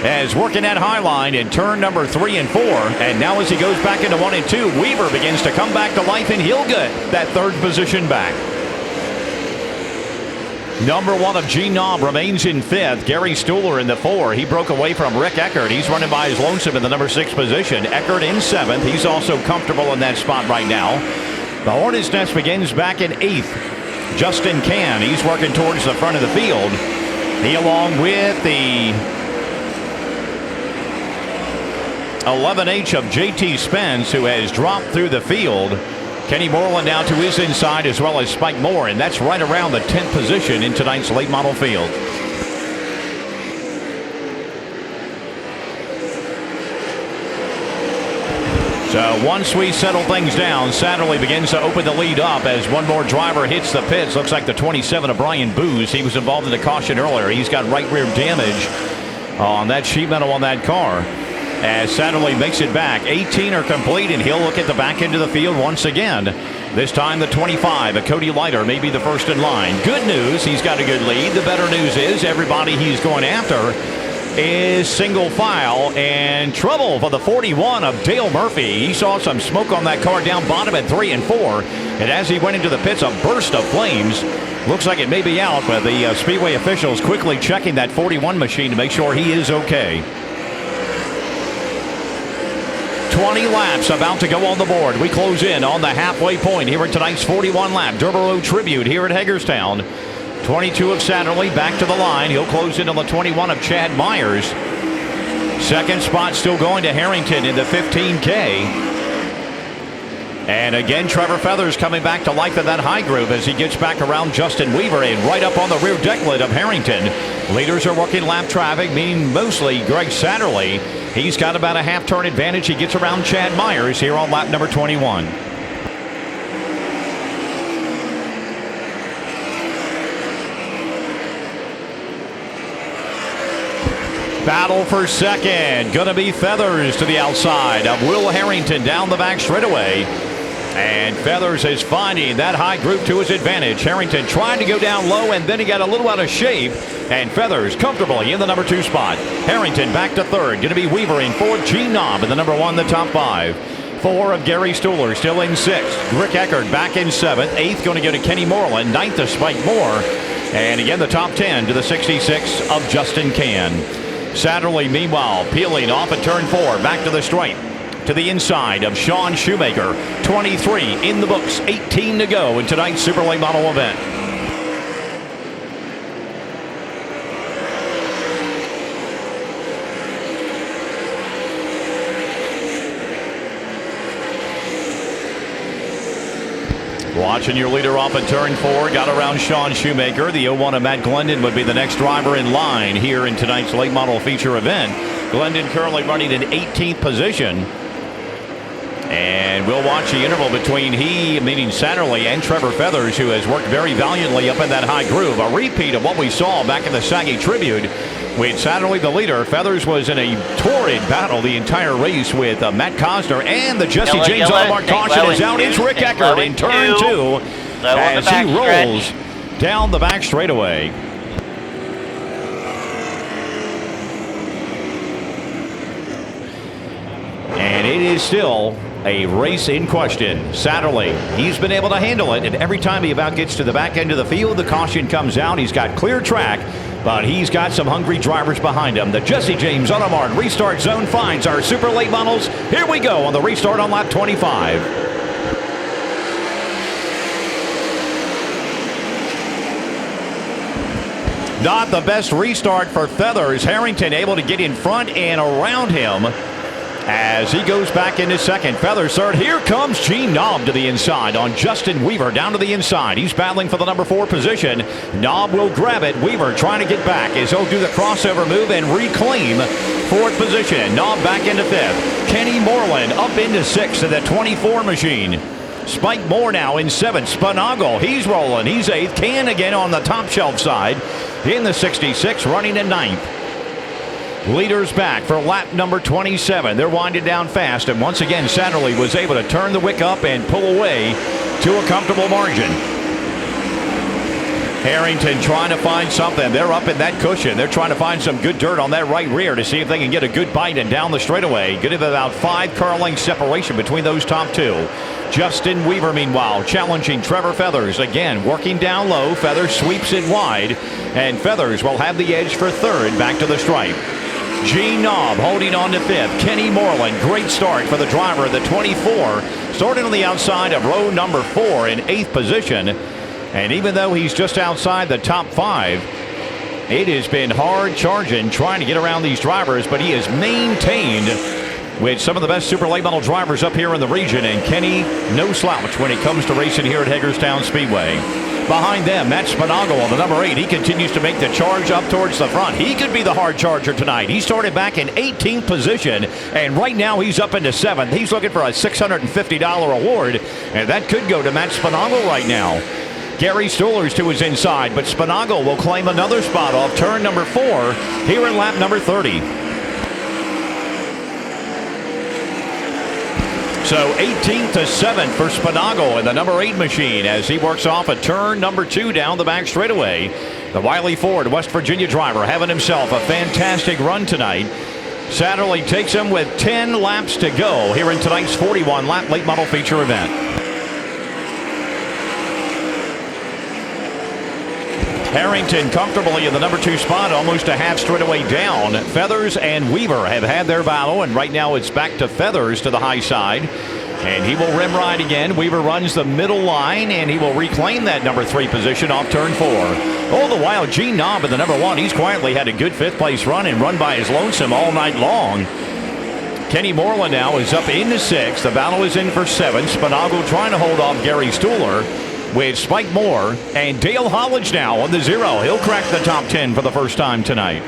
as working that high line in turn number 3 and 4. And now as he goes back into 1 and 2, Weaver begins to come back to life, and he'll get that 3rd position back. Number 1 of G. Knob remains in 5th. Gary Stuhler in the 4. He broke away from Rick Eckert. He's running by his lonesome in the number 6 position. Eckert in 7th. He's also comfortable in that spot right now. The Hornets' nest begins back in 8th. Justin Can, he's working towards the front of the field. He, along with the 11H of JT Spence, who has dropped through the field. Kenny Moreland down to his inside, as well as Spike Moore, and that's right around the 10th position in tonight's late model field. So once we settle things down, Satterley begins to open the lead up as one more driver hits the pits. Looks like the 27 of Brian Booz. He was involved in a caution earlier. He's got right rear damage on that sheet metal on that car. as Satterley makes it back. 18 are complete, and he'll look at the back end of the field once again. This time the 25, a Cody Leiter, may be the first in line. Good news, he's got a good lead. The better news is everybody he's going after is single file, and trouble for the 41 of Dale Murphy. He saw some smoke on that car down bottom at 3 and 4, and as he went into the pits, a burst of flames. Looks like it may be out, but the Speedway officials quickly checking that 41 machine to make sure he is okay. 20 laps about to go on the board. We close in on the halfway point here at tonight's 41 lap Durboraw Tribute here at Hagerstown. 22 of Satterley back to the line. He'll close in on the 21 of Chad Myers. Second spot still going to Harrington in the 15K. And again, Trevor Feathers coming back to life in that high groove as he gets back around Justin Weaver and right up on the rear deck lid of Harrington. Leaders are working lap traffic, meaning mostly Greg Satterley. He's got about a half turn advantage. He gets around Chad Myers here on lap number 21. Battle for second. Going to be Feathers to the outside of Will Harrington down the back straightaway. And Feathers is finding that high group to his advantage. Harrington trying to go down low, and then he got a little out of shape. And Feathers comfortably in the number 2 spot. Harrington back to third. Going to be Weaver in fourth. Gene Knob in the number 1, the top 5. 4 of Gary Stuhler still in 6th. Rick Eckert back in 7th. 8th going to go to Kenny Moreland. 9th to Spike Moore. And again, the top 10 to the 66 of Justin Can. Satterley, meanwhile, peeling off at turn 4. Back to the stripe. To the inside of Sean Shoemaker. 23 in the books. 18 to go in tonight's Super Late Model event. Watching your leader off at turn 4. Got around Sean Shoemaker. The 01 of Matt Glendon would be the next driver in line here in tonight's late model feature event. Glendon currently running in 18th position. And we'll watch the interval between meaning Satterley, and Trevor Feathers, who has worked very valiantly up in that high groove. A repeat of what we saw back in the Saggy Tribute. With Satterley the leader, Feathers was in a torrid battle the entire race with Matt Cosner, and the Jesse James Automark caution is out. It's Rick Eckert in turn 2 as he rolls down the back straightaway. And it is still a race in question. Satterley, he's been able to handle it, and every time he about gets to the back end of the field, the caution comes out. He's got clear track, but he's got some hungry drivers behind him. The Jesse James Automark restart zone finds our super late models. Here we go on the restart on lap 25. Not the best restart for Feathers. Harrington able to get in front and around him as he goes back into second. Feathers third. Here comes Gene Knob to the inside on Justin Weaver down to the inside. He's battling for the number 4 position. Knob will grab it. Weaver trying to get back as he'll do the crossover move and reclaim 4th position. Knob back into 5th. Kenny Moreland up into 6th in the 24 machine. Spike Moore now in 7th. Spanagle, he's rolling. He's 8th. Can again on the top shelf side in the 66, running in 9th. Leaders back for lap number 27. They're winding down fast, and once again Satterley was able to turn the wick up and pull away to a comfortable margin. Harrington trying to find something. They're up in that cushion. They're trying to find some good dirt on that right rear to see if they can get a good bite and down the straightaway. Good of about 5 car length separation between those top 2. Justin Weaver, meanwhile, challenging Trevor Feathers. Again, working down low. Feathers sweeps it wide, and Feathers will have the edge for 3rd back to the stripe. Gene Knob holding on to 5th. Kenny Moreland, great start for the driver of the 24. Starting on the outside of row number 4 in 8th position. And even though he's just outside the top 5, it has been hard charging trying to get around these drivers, but he has maintained with some of the best super late model drivers up here in the region. And Kenny, no slouch when it comes to racing here at Hagerstown Speedway. Behind them, Matt Spanagle on the number 8. He continues to make the charge up towards the front. He could be the hard charger tonight. He started back in 18th position, and right now he's up into 7th. He's looking for a $650 award, and that could go to Matt Spanagle right now. Gary Stuhler's to his inside, but Spanagle will claim another spot off turn number 4 here in lap number 30. So 18th to 7th for Spinagle in the number 8 machine as he works off a turn number 2 down the back straightaway. The Wiley Ford West Virginia driver having himself a fantastic run tonight. Satterley takes him with 10 laps to go here in tonight's 41-lap late model feature event. Harrington comfortably in the number 2 spot, almost a half straightaway down. Feathers and Weaver have had their battle, and right now it's back to Feathers to the high side. And he will rim ride again. Weaver runs the middle line, and he will reclaim that number 3 position off turn 4. All the while, Gene Knobb in the number 1. He's quietly had a good 5th place run and run by his lonesome all night long. Kenny Moreland now is up into 6th. The battle is in for 7th. Spinagle trying to hold off Gary Stuhler with Spike Moore. And Dale Hollidge now on the 0. He'll crack the top 10 for the first time tonight.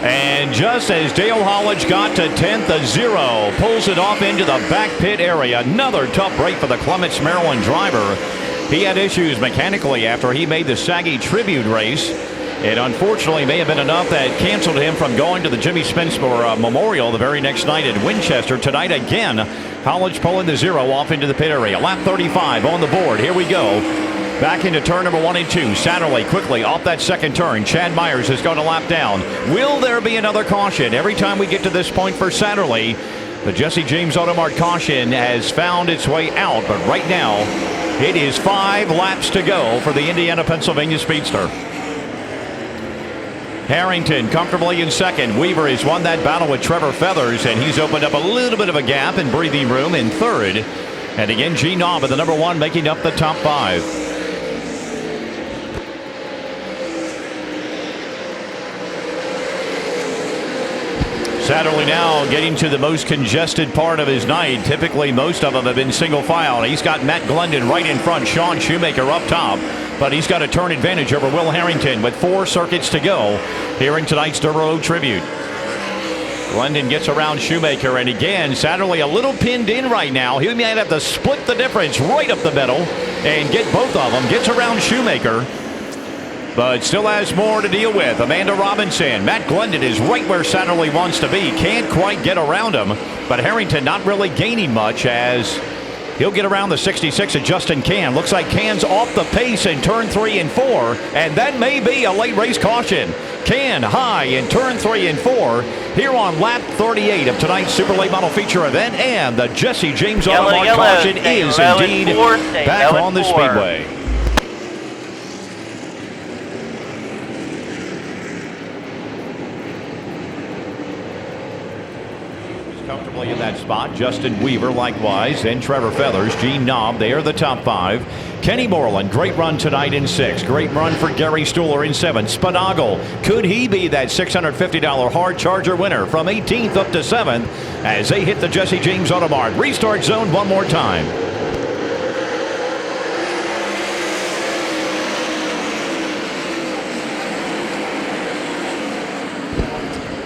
And just as Dale Hollidge got to 10th, a 0 pulls it off into the back pit area. Another tough break for the Clements, Maryland driver. He had issues mechanically after he made the Saggy Tribute race. It unfortunately may have been enough that canceled him from going to the Jimmy Spencer Memorial the very next night at Winchester. Tonight again, Hollidge pulling the 0 off into the pit area. Lap 35 on the board. Here we go. Back into turn number 1 and 2. Satterley quickly off that second turn. Chad Myers has gone a lap down. Will there be another caution? Every time we get to this point for Satterley, the Jesse James Automart caution has found its way out. But right now, it is 5 laps to go for the Indiana-Pennsylvania Speedster. Harrington comfortably in 2nd. Weaver has won that battle with Trevor Feathers, and he's opened up a little bit of a gap and breathing room in 3rd. And again, Gene Knobb at the number 1 making up the top 5. Satterley now getting to the most congested part of his night. Typically, most of them have been single file. He's got Matt Glendon right in front, Sean Shoemaker up top, but he's got a turn advantage over Will Harrington with 4 circuits to go here in tonight's Durboraw Tribute. Glendon gets around Shoemaker, and again, Satterley a little pinned in right now. He might have to split the difference right up the middle and get both of them. Gets around Shoemaker, but still has more to deal with. Amanda Robinson. Matt Glendon is right where Satterley wants to be. Can't quite get around him, but Harrington not really gaining much as he'll get around the 66 of Justin Can. Looks like Can's off the pace in turn 3 and 4, and that may be a late race caution. Can high in turn 3 and 4 here on lap 38 of tonight's Super Late Model Feature event, and the Jesse James Automart caution is indeed back on the speedway. Comfortably in that spot. Justin Weaver likewise, and Trevor Feathers. Gene Knobb, they are the top 5. Kenny Moreland, great run tonight in 6th. Great run for Gary Stuhler in 7th. Spinagle, could he be that $650 hard charger winner from 18th up to 7th as they hit the Jesse James Automart restart zone one more time.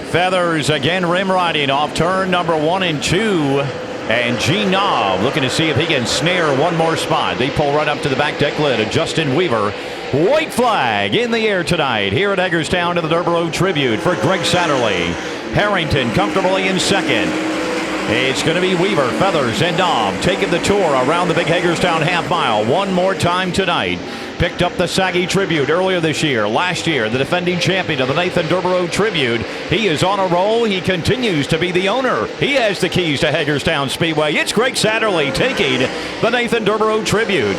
Feathers again rim riding off turn number 1 and 2. And Gene Knobb looking to see if he can snare one more spot. They pull right up to the back deck lid of Justin Weaver. White flag in the air tonight here at Hagerstown to the Durboraw Tribute for Greg Satterley. Harrington comfortably in 2nd. It's going to be Weaver, Feathers, and Knobb taking the tour around the big Hagerstown half mile one more time tonight. Picked up the Saggy Tribute earlier this year. Last year, the defending champion of the Nathan Durboraw Tribute. He is on a roll. He continues to be the owner. He has the keys to Hagerstown Speedway. It's Greg Satterley taking the Nathan Durboraw Tribute.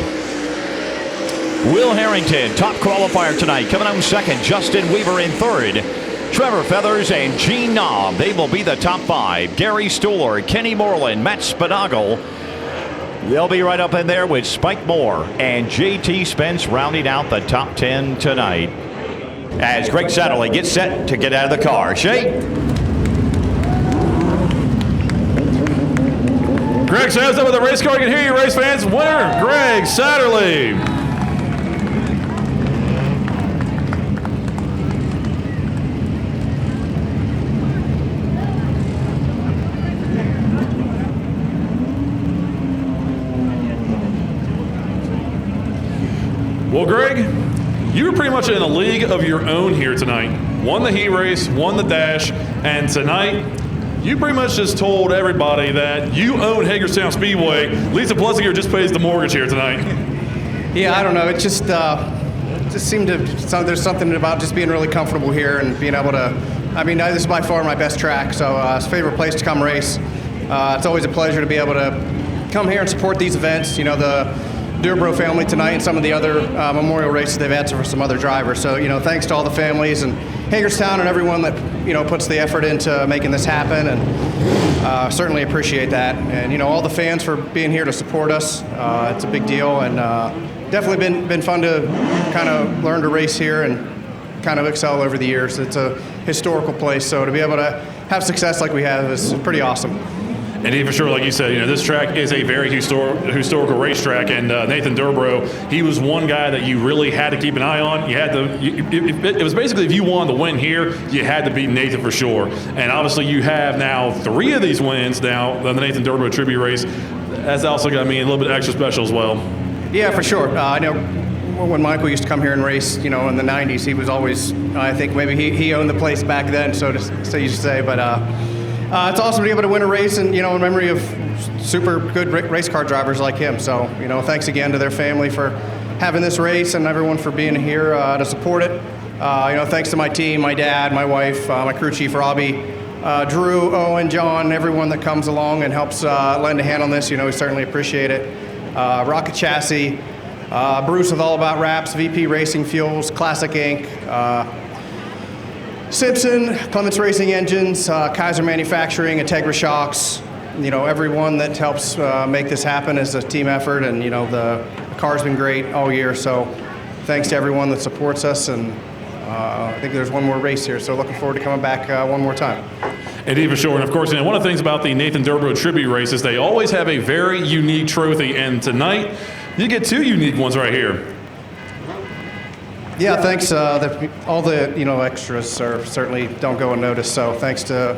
Will Harrington, top qualifier tonight, coming home 2nd. Justin Weaver in 3rd. Trevor Feathers and Gene Knobb, they will be the top 5. Gary Stuhler, Kenny Moreland, Matt Spinagle. They'll be right up in there with Spike Moore and JT Spence rounding out the top 10 tonight. As Greg Satterley gets set to get out of the car. Shay? Greg says up with the race car. You can hear you, race fans. Winner, Greg Satterley. Well, Greg, you were pretty much in a league of your own here tonight. Won the heat race, won the dash, and tonight you pretty much just told everybody that you own Hagerstown Speedway. Lisa Plessinger just pays the mortgage here tonight. Yeah, I don't know. It just seemed to, there's something about just being really comfortable here and being able to, I mean, this is by far my best track, so it's a favorite place to come race. It's always a pleasure to be able to come here and support these events. You know, the Durboraw family tonight and some of the other memorial races they've had for some other drivers. So, you know, thanks to all the families and Hagerstown and everyone that, you know, puts the effort into making this happen, and certainly appreciate that. And, you know, all the fans for being here to support us. It's a big deal, and definitely been fun to kind of learn to race here and kind of excel over the years. It's a historical place, so to be able to have success like we have is pretty awesome. And for sure, like you said, you know, this track is a very historical racetrack, and Nathan Durboraw, he was one guy that you really had to keep an eye on. You had to. It was basically, if you wanted to win here, you had to beat Nathan for sure. And obviously, you have now 3 of these wins now on the Nathan Durboraw Tribute Race. That's also got me a little bit extra special as well. Yeah, for sure. I know when Michael used to come here and race, you know, in the '90s, he was always. I think maybe he owned the place back then, so you used to say, but. It's awesome to be able to win a race, and you know, in memory of super good race car drivers like him. So, you know, thanks again to their family for having this race, and everyone for being here to support it. You know, thanks to my team, my dad, my wife, my crew chief Robbie, Drew, Owen, John, everyone that comes along and helps lend a hand on this. You know, we certainly appreciate it. Rocket Chassis, Bruce with All About Wraps, VP Racing Fuels, Classic Inc. Simpson, Clements Racing Engines, Kaiser Manufacturing, Integra Shocks, you know, everyone that helps make this happen is a team effort, and, you know, the car's been great all year, so thanks to everyone that supports us, and I think there's one more race here, so looking forward to coming back one more time. Indeed, for sure. And of course, you know, one of the things about the Nathan Durboraw Tribute Race is they always have a very unique trophy, and tonight you get 2 unique ones right here. Yeah, thanks. All the, you know, extras certainly don't go unnoticed. So thanks to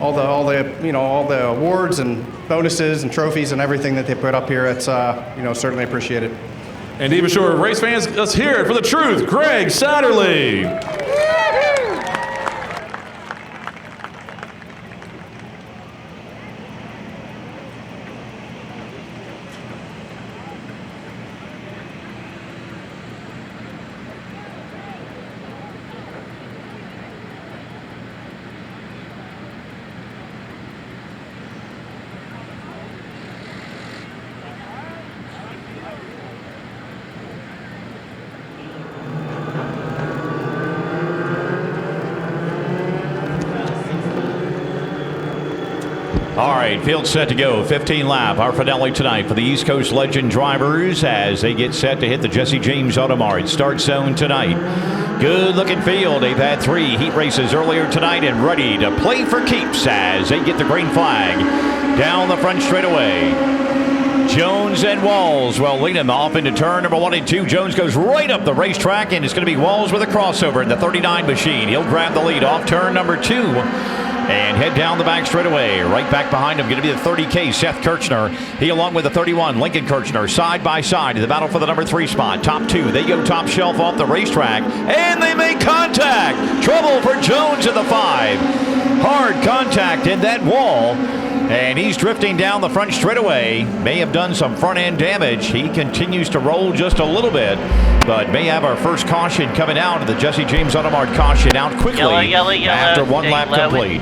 all the you know, all the awards and bonuses and trophies and everything that they put up here. It's you know, certainly appreciated. And even sure, race fans, let's hear it for the truth, Greg Satterley. All right, field set to go. 15 lap. Our finale tonight for the East Coast Legend drivers as they get set to hit the Jesse James Automart start zone tonight. Good looking field. They've had 3 heat races earlier tonight and ready to play for keeps as they get the green flag down the front straightaway. Jones and Walls will lead him off into turn number 1 and 2. Jones goes right up the racetrack, and it's going to be Walls with a crossover in the 39 machine. He'll grab the lead off turn number 2. And head down the back straightaway. Right back behind him, going to be the 30K, Seth Kirchner. He along with the 31, Lincoln Kirchner, side by side in the battle for the number 3 spot. Top 2, they go top shelf off the racetrack, and they make contact. Trouble for Jones in the 5. Hard contact in that wall, and he's drifting down the front straightaway. May have done some front end damage. He continues to roll just a little bit, but may have our first caution coming out of the Jesse James Automart caution out quickly Yellow, after 1 lap complete.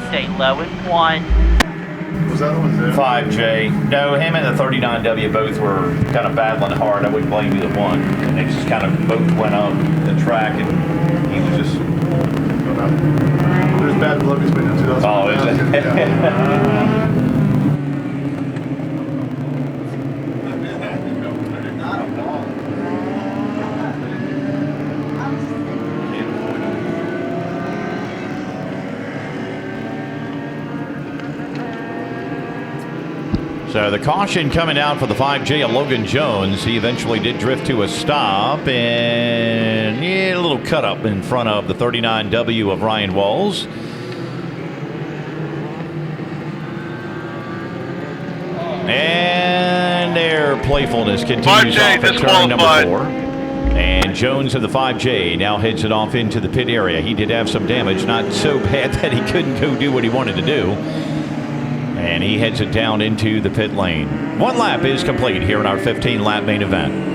Stay low in 1. Was that one there? 5J. No, him and the 39W both were kind of battling hard. I wouldn't blame either one. And they just kind of both went up the track, and he was just. There's bad blood between them two. Oh, is it? Yeah. So the caution coming out for the 5J of Logan Jones. He eventually did drift to a stop, and yeah, a little cut up in front of the 39W of Ryan Walls. And their playfulness continues 5J off at turn number disqualified. 4. And Jones of the 5J now heads it off into the pit area. He did have some damage, not so bad that he couldn't go do what he wanted to do. And he heads it down into the pit lane. 1 lap is complete here in our 15-lap main event.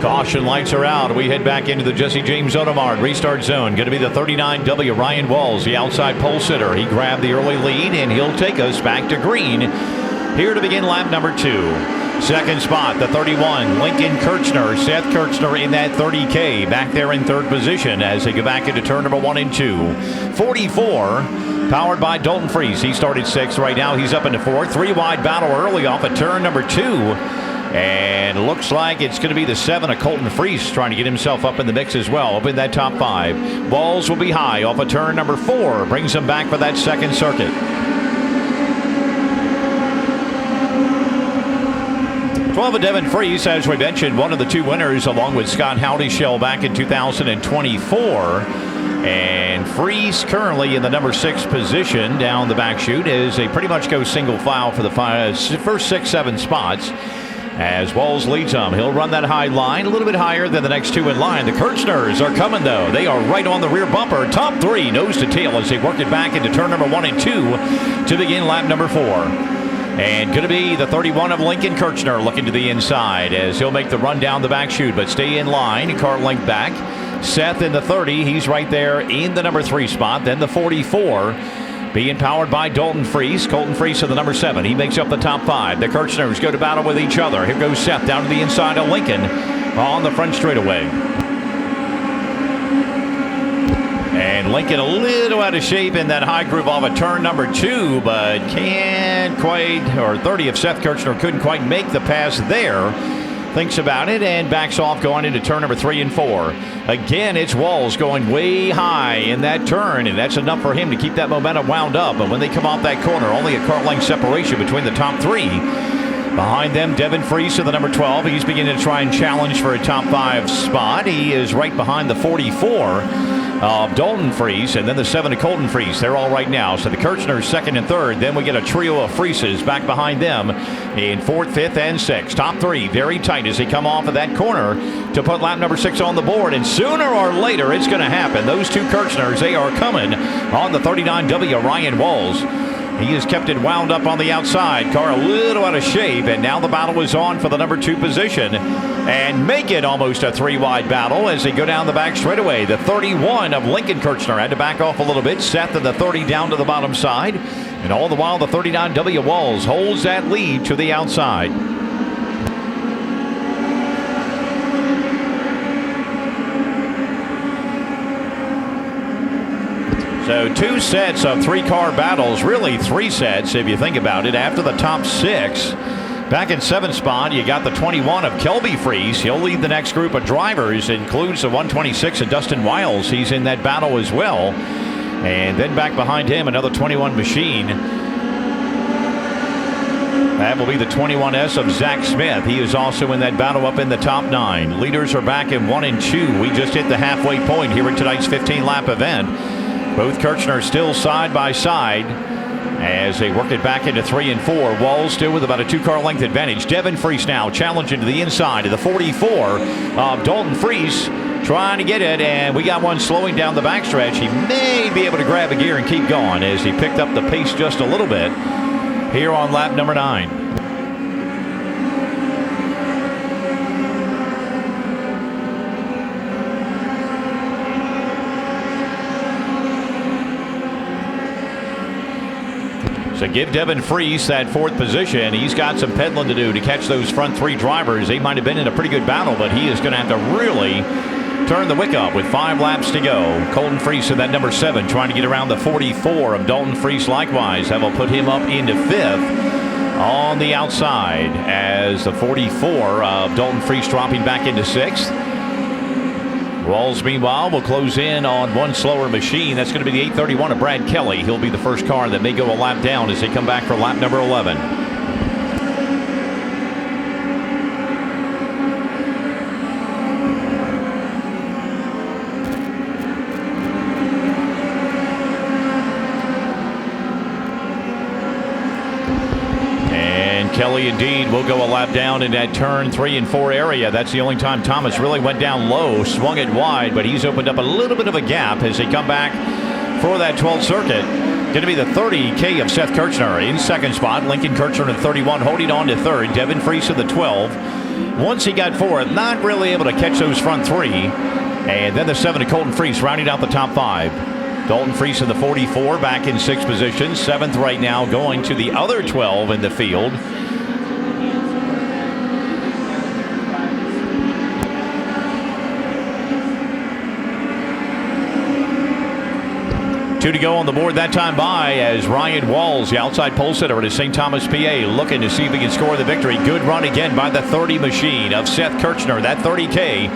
Caution lights are out. We head back into the Jesse James Automart restart zone. Going to be the 39W Ryan Walls, the outside pole sitter. He grabbed the early lead, and he'll take us back to green here to begin lap number 2. Second spot, the 31, Lincoln Kirchner. Seth Kirchner in that 30K, back there in third position as they go back into turn number 1 and 2. 44, powered by Dalton Freese. He started 6th. Right now he's up into 4th. 3-wide battle early off at turn number 2. And looks like it's going to be the 7 of Colton Freese trying to get himself up in the mix as well, up in that top 5. Walls will be high off of turn number 4. Brings him back for that second circuit. 12 of Devin Freese, as we mentioned, one of the 2 winners along with Scott Howdyshell back in 2024. And Freese currently in the number 6 position down the back chute as they pretty much go single file for the first 6-7 spots. As Walls leads him, he'll run that high line, a little bit higher than the next 2 in line. The Kirchners are coming, though. They are right on the rear bumper. Top 3, nose to tail, as they work it back into turn number 1 and 2 to begin lap number 4. And going to be the 31 of Lincoln Kirchner looking to the inside as he'll make the run down the back chute, but stay in line. Car length back. Seth in the 30. He's right there in the number 3 spot. Then the 44. Being powered by Dalton Freese. Colton Freese of the number 7. He makes up the top 5. The Kirchners go to battle with each other. Here goes Seth down to the inside of Lincoln on the front straightaway. And Lincoln a little out of shape in that high groove off of turn number 2, but can't quite, or 30 of Seth Kirchner couldn't quite make the pass there. Thinks about it and backs off going into turn number 3 and 4. Again, it's Walls going way high in that turn, and that's enough for him to keep that momentum wound up. But when they come off that corner, only a car length separation between the top 3. Behind them, Devin Freese of the number 12. He's beginning to try and challenge for a top 5 spot. He is right behind the 44 of Dalton Freese, and then the 7 of Colton Freese. They're all right now. So the Kirchners 2nd and 3rd. Then we get a trio of Freeses back behind them in 4th, 5th, and 6th. Top 3 very tight as they come off of that corner to put lap number 6 on the board. And sooner or later, it's going to happen. Those 2 Kirchners, they are coming on the 39W Ryan Walls. He has kept it wound up on the outside. Car a little out of shape, and now the battle is on for the number 2 position. And make it almost a 3-wide battle as they go down the back straightaway. The 31 of Lincoln Kirchner had to back off a little bit. Seth and the 30 down to the bottom side. And all the while, the 39W Walls holds that lead to the outside. So 2 sets of 3-car battles, really 3 sets if you think about it. After the top 6, back in 7th spot, you got the 21 of Kelby Freese. He'll lead the next group of drivers, includes the 126 of Dustin Wiles. He's in that battle as well. And then back behind him, another 21 machine. That will be the 21S of Zach Smith. He is also in that battle up in the top 9. Leaders are back in 1 and 2. We just hit the halfway point here in tonight's 15-lap event. Both Kirchner still side by side as they work it back into 3 and 4. Walls still with about a 2-car length advantage. Devin Freese now challenging to the inside of the 44 of Dalton Freese, trying to get it, and we got one slowing down the backstretch. He may be able to grab a gear and keep going as he picked up the pace just a little bit here on lap number 9. So give Devin Freese that 4th position. He's got some pedaling to do to catch those front 3 drivers. They might have been in a pretty good battle, but he is going to have to really turn the wick up with 5 laps to go. Colton Freese in that number 7 trying to get around the 44 of Dalton Freese likewise. That will put him up into 5th on the outside as the 44 of Dalton Freese dropping back into 6th. Walls, meanwhile, will close in on one slower machine. That's going to be the 831 of Brad Kelly. He'll be the first car that may go a lap down as they come back for lap number 11. Kelly indeed will go a lap down in that turn 3 and 4 area. That's the only time Thomas really went down low, swung it wide, but he's opened up a little bit of a gap as they come back for that 12th circuit. Going to be the 30K of Seth Kirchner in second spot. Lincoln Kirchner in 31, holding on to third. Devin Freese in the 12. Once he got fourth, not really able to catch those front three. And then the 7 to Colton Freese rounding out the top 5. Dalton Freese in the 44, back in 6th position. 7th right now, going to the other 12 in the field. Two to go on the board that time by as Ryan Walls, the outside pole sitter at St. Thomas, PA, looking to see if he can score the victory. Good run again by the 30 machine of Seth Kirchner. That 30K.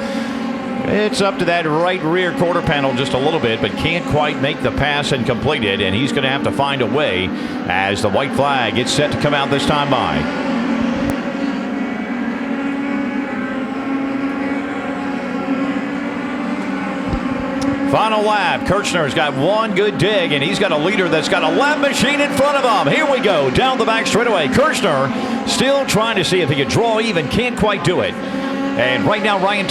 It's up to that right rear quarter panel just a little bit, but can't quite make the pass and complete it, and he's going to have to find a way as the white flag gets set to come out this time by. Final lap. Kirchner's got one good dig, and he's got a leader that's got a lap machine in front of him. Here we go, down the back straightaway. Kirchner still trying to see if he can draw even, can't quite do it. And right now, Ryan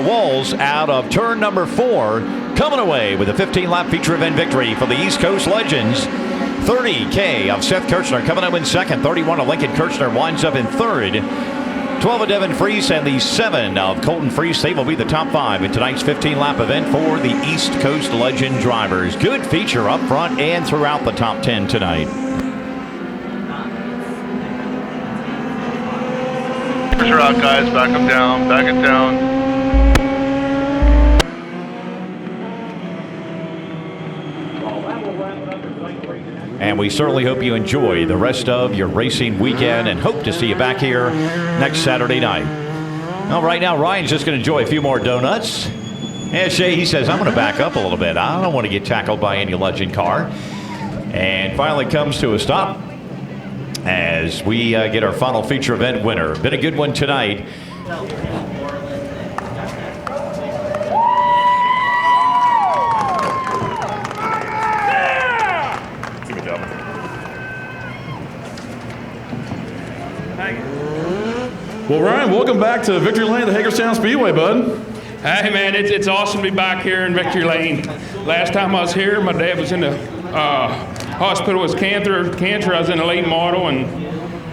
Walls out of turn number 4, coming away with a 15-lap feature event victory for the East Coast Legends. 30K of Seth Kirchner coming up in second. 31 of Lincoln Kirchner winds up in third. 12 of Devin Freese and the 7 of Colton Freese. They will be the top 5 in tonight's 15-lap event for the East Coast Legend drivers. Good feature up front and throughout the top 10 tonight. Pressure out, guys. Back them down. Back it down. And we certainly hope you enjoy the rest of your racing weekend and hope to see you back here next Saturday night. Well, right now, Ryan's just going to enjoy a few more donuts. And Shay, he says, I'm going to back up a little bit. I don't want to get tackled by any Legend car. And finally comes to a stop as we get our final feature event winner. Been a good one tonight. Well, Ryan, welcome back to Victory Lane at the Hagerstown Speedway, bud. Hey, man, it's awesome to be back here in Victory Lane. Last time I was here, my dad was in the hospital with cancer. I was in a late model, and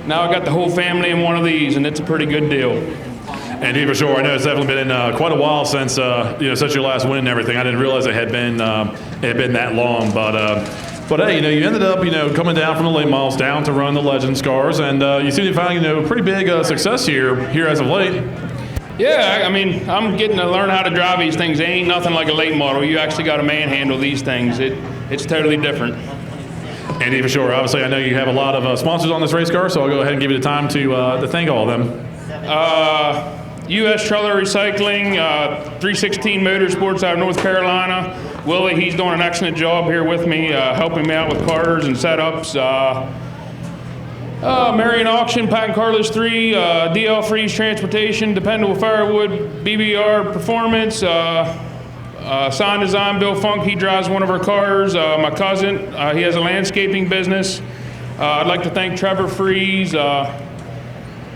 now I got the whole family in one of these, and it's a pretty good deal. And for sure, I know it's definitely been quite a while since since your last win and everything. I didn't realize it had been that long, but hey, you ended up coming down from the late models down to run the Legends cars, and you seem to find pretty big success here as of late. Yeah, I mean, I'm getting to learn how to drive these things. They ain't nothing like a late model. You actually got to manhandle these things. It's totally different. Andy, for sure. Obviously, I know you have a lot of sponsors on this race car, so I'll go ahead and give you the time to thank all of them. U.S. Trailer Recycling, 316 Motorsports out of North Carolina. Willie, he's doing an excellent job here with me, helping me out with cars and setups. Marion Auction, Pat and Carlos 3, DL Freeze Transportation, Dependable Firewood, BBR Performance, Sign Design, Bill Funk, he drives one of our cars. My cousin, he has a landscaping business. I'd like to thank Trevor Freeze,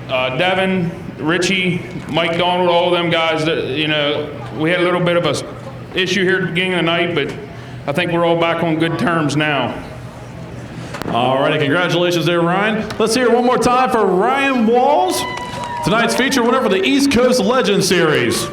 Devin, Richie, Mike Donald, all of them guys. That, we had a little bit of a issue here at the beginning of the night, but I think we're all back on good terms now. All righty, congratulations there, Ryan. Let's hear it one more time for Ryan Walls, tonight's feature winner for the East Coast Legends Series.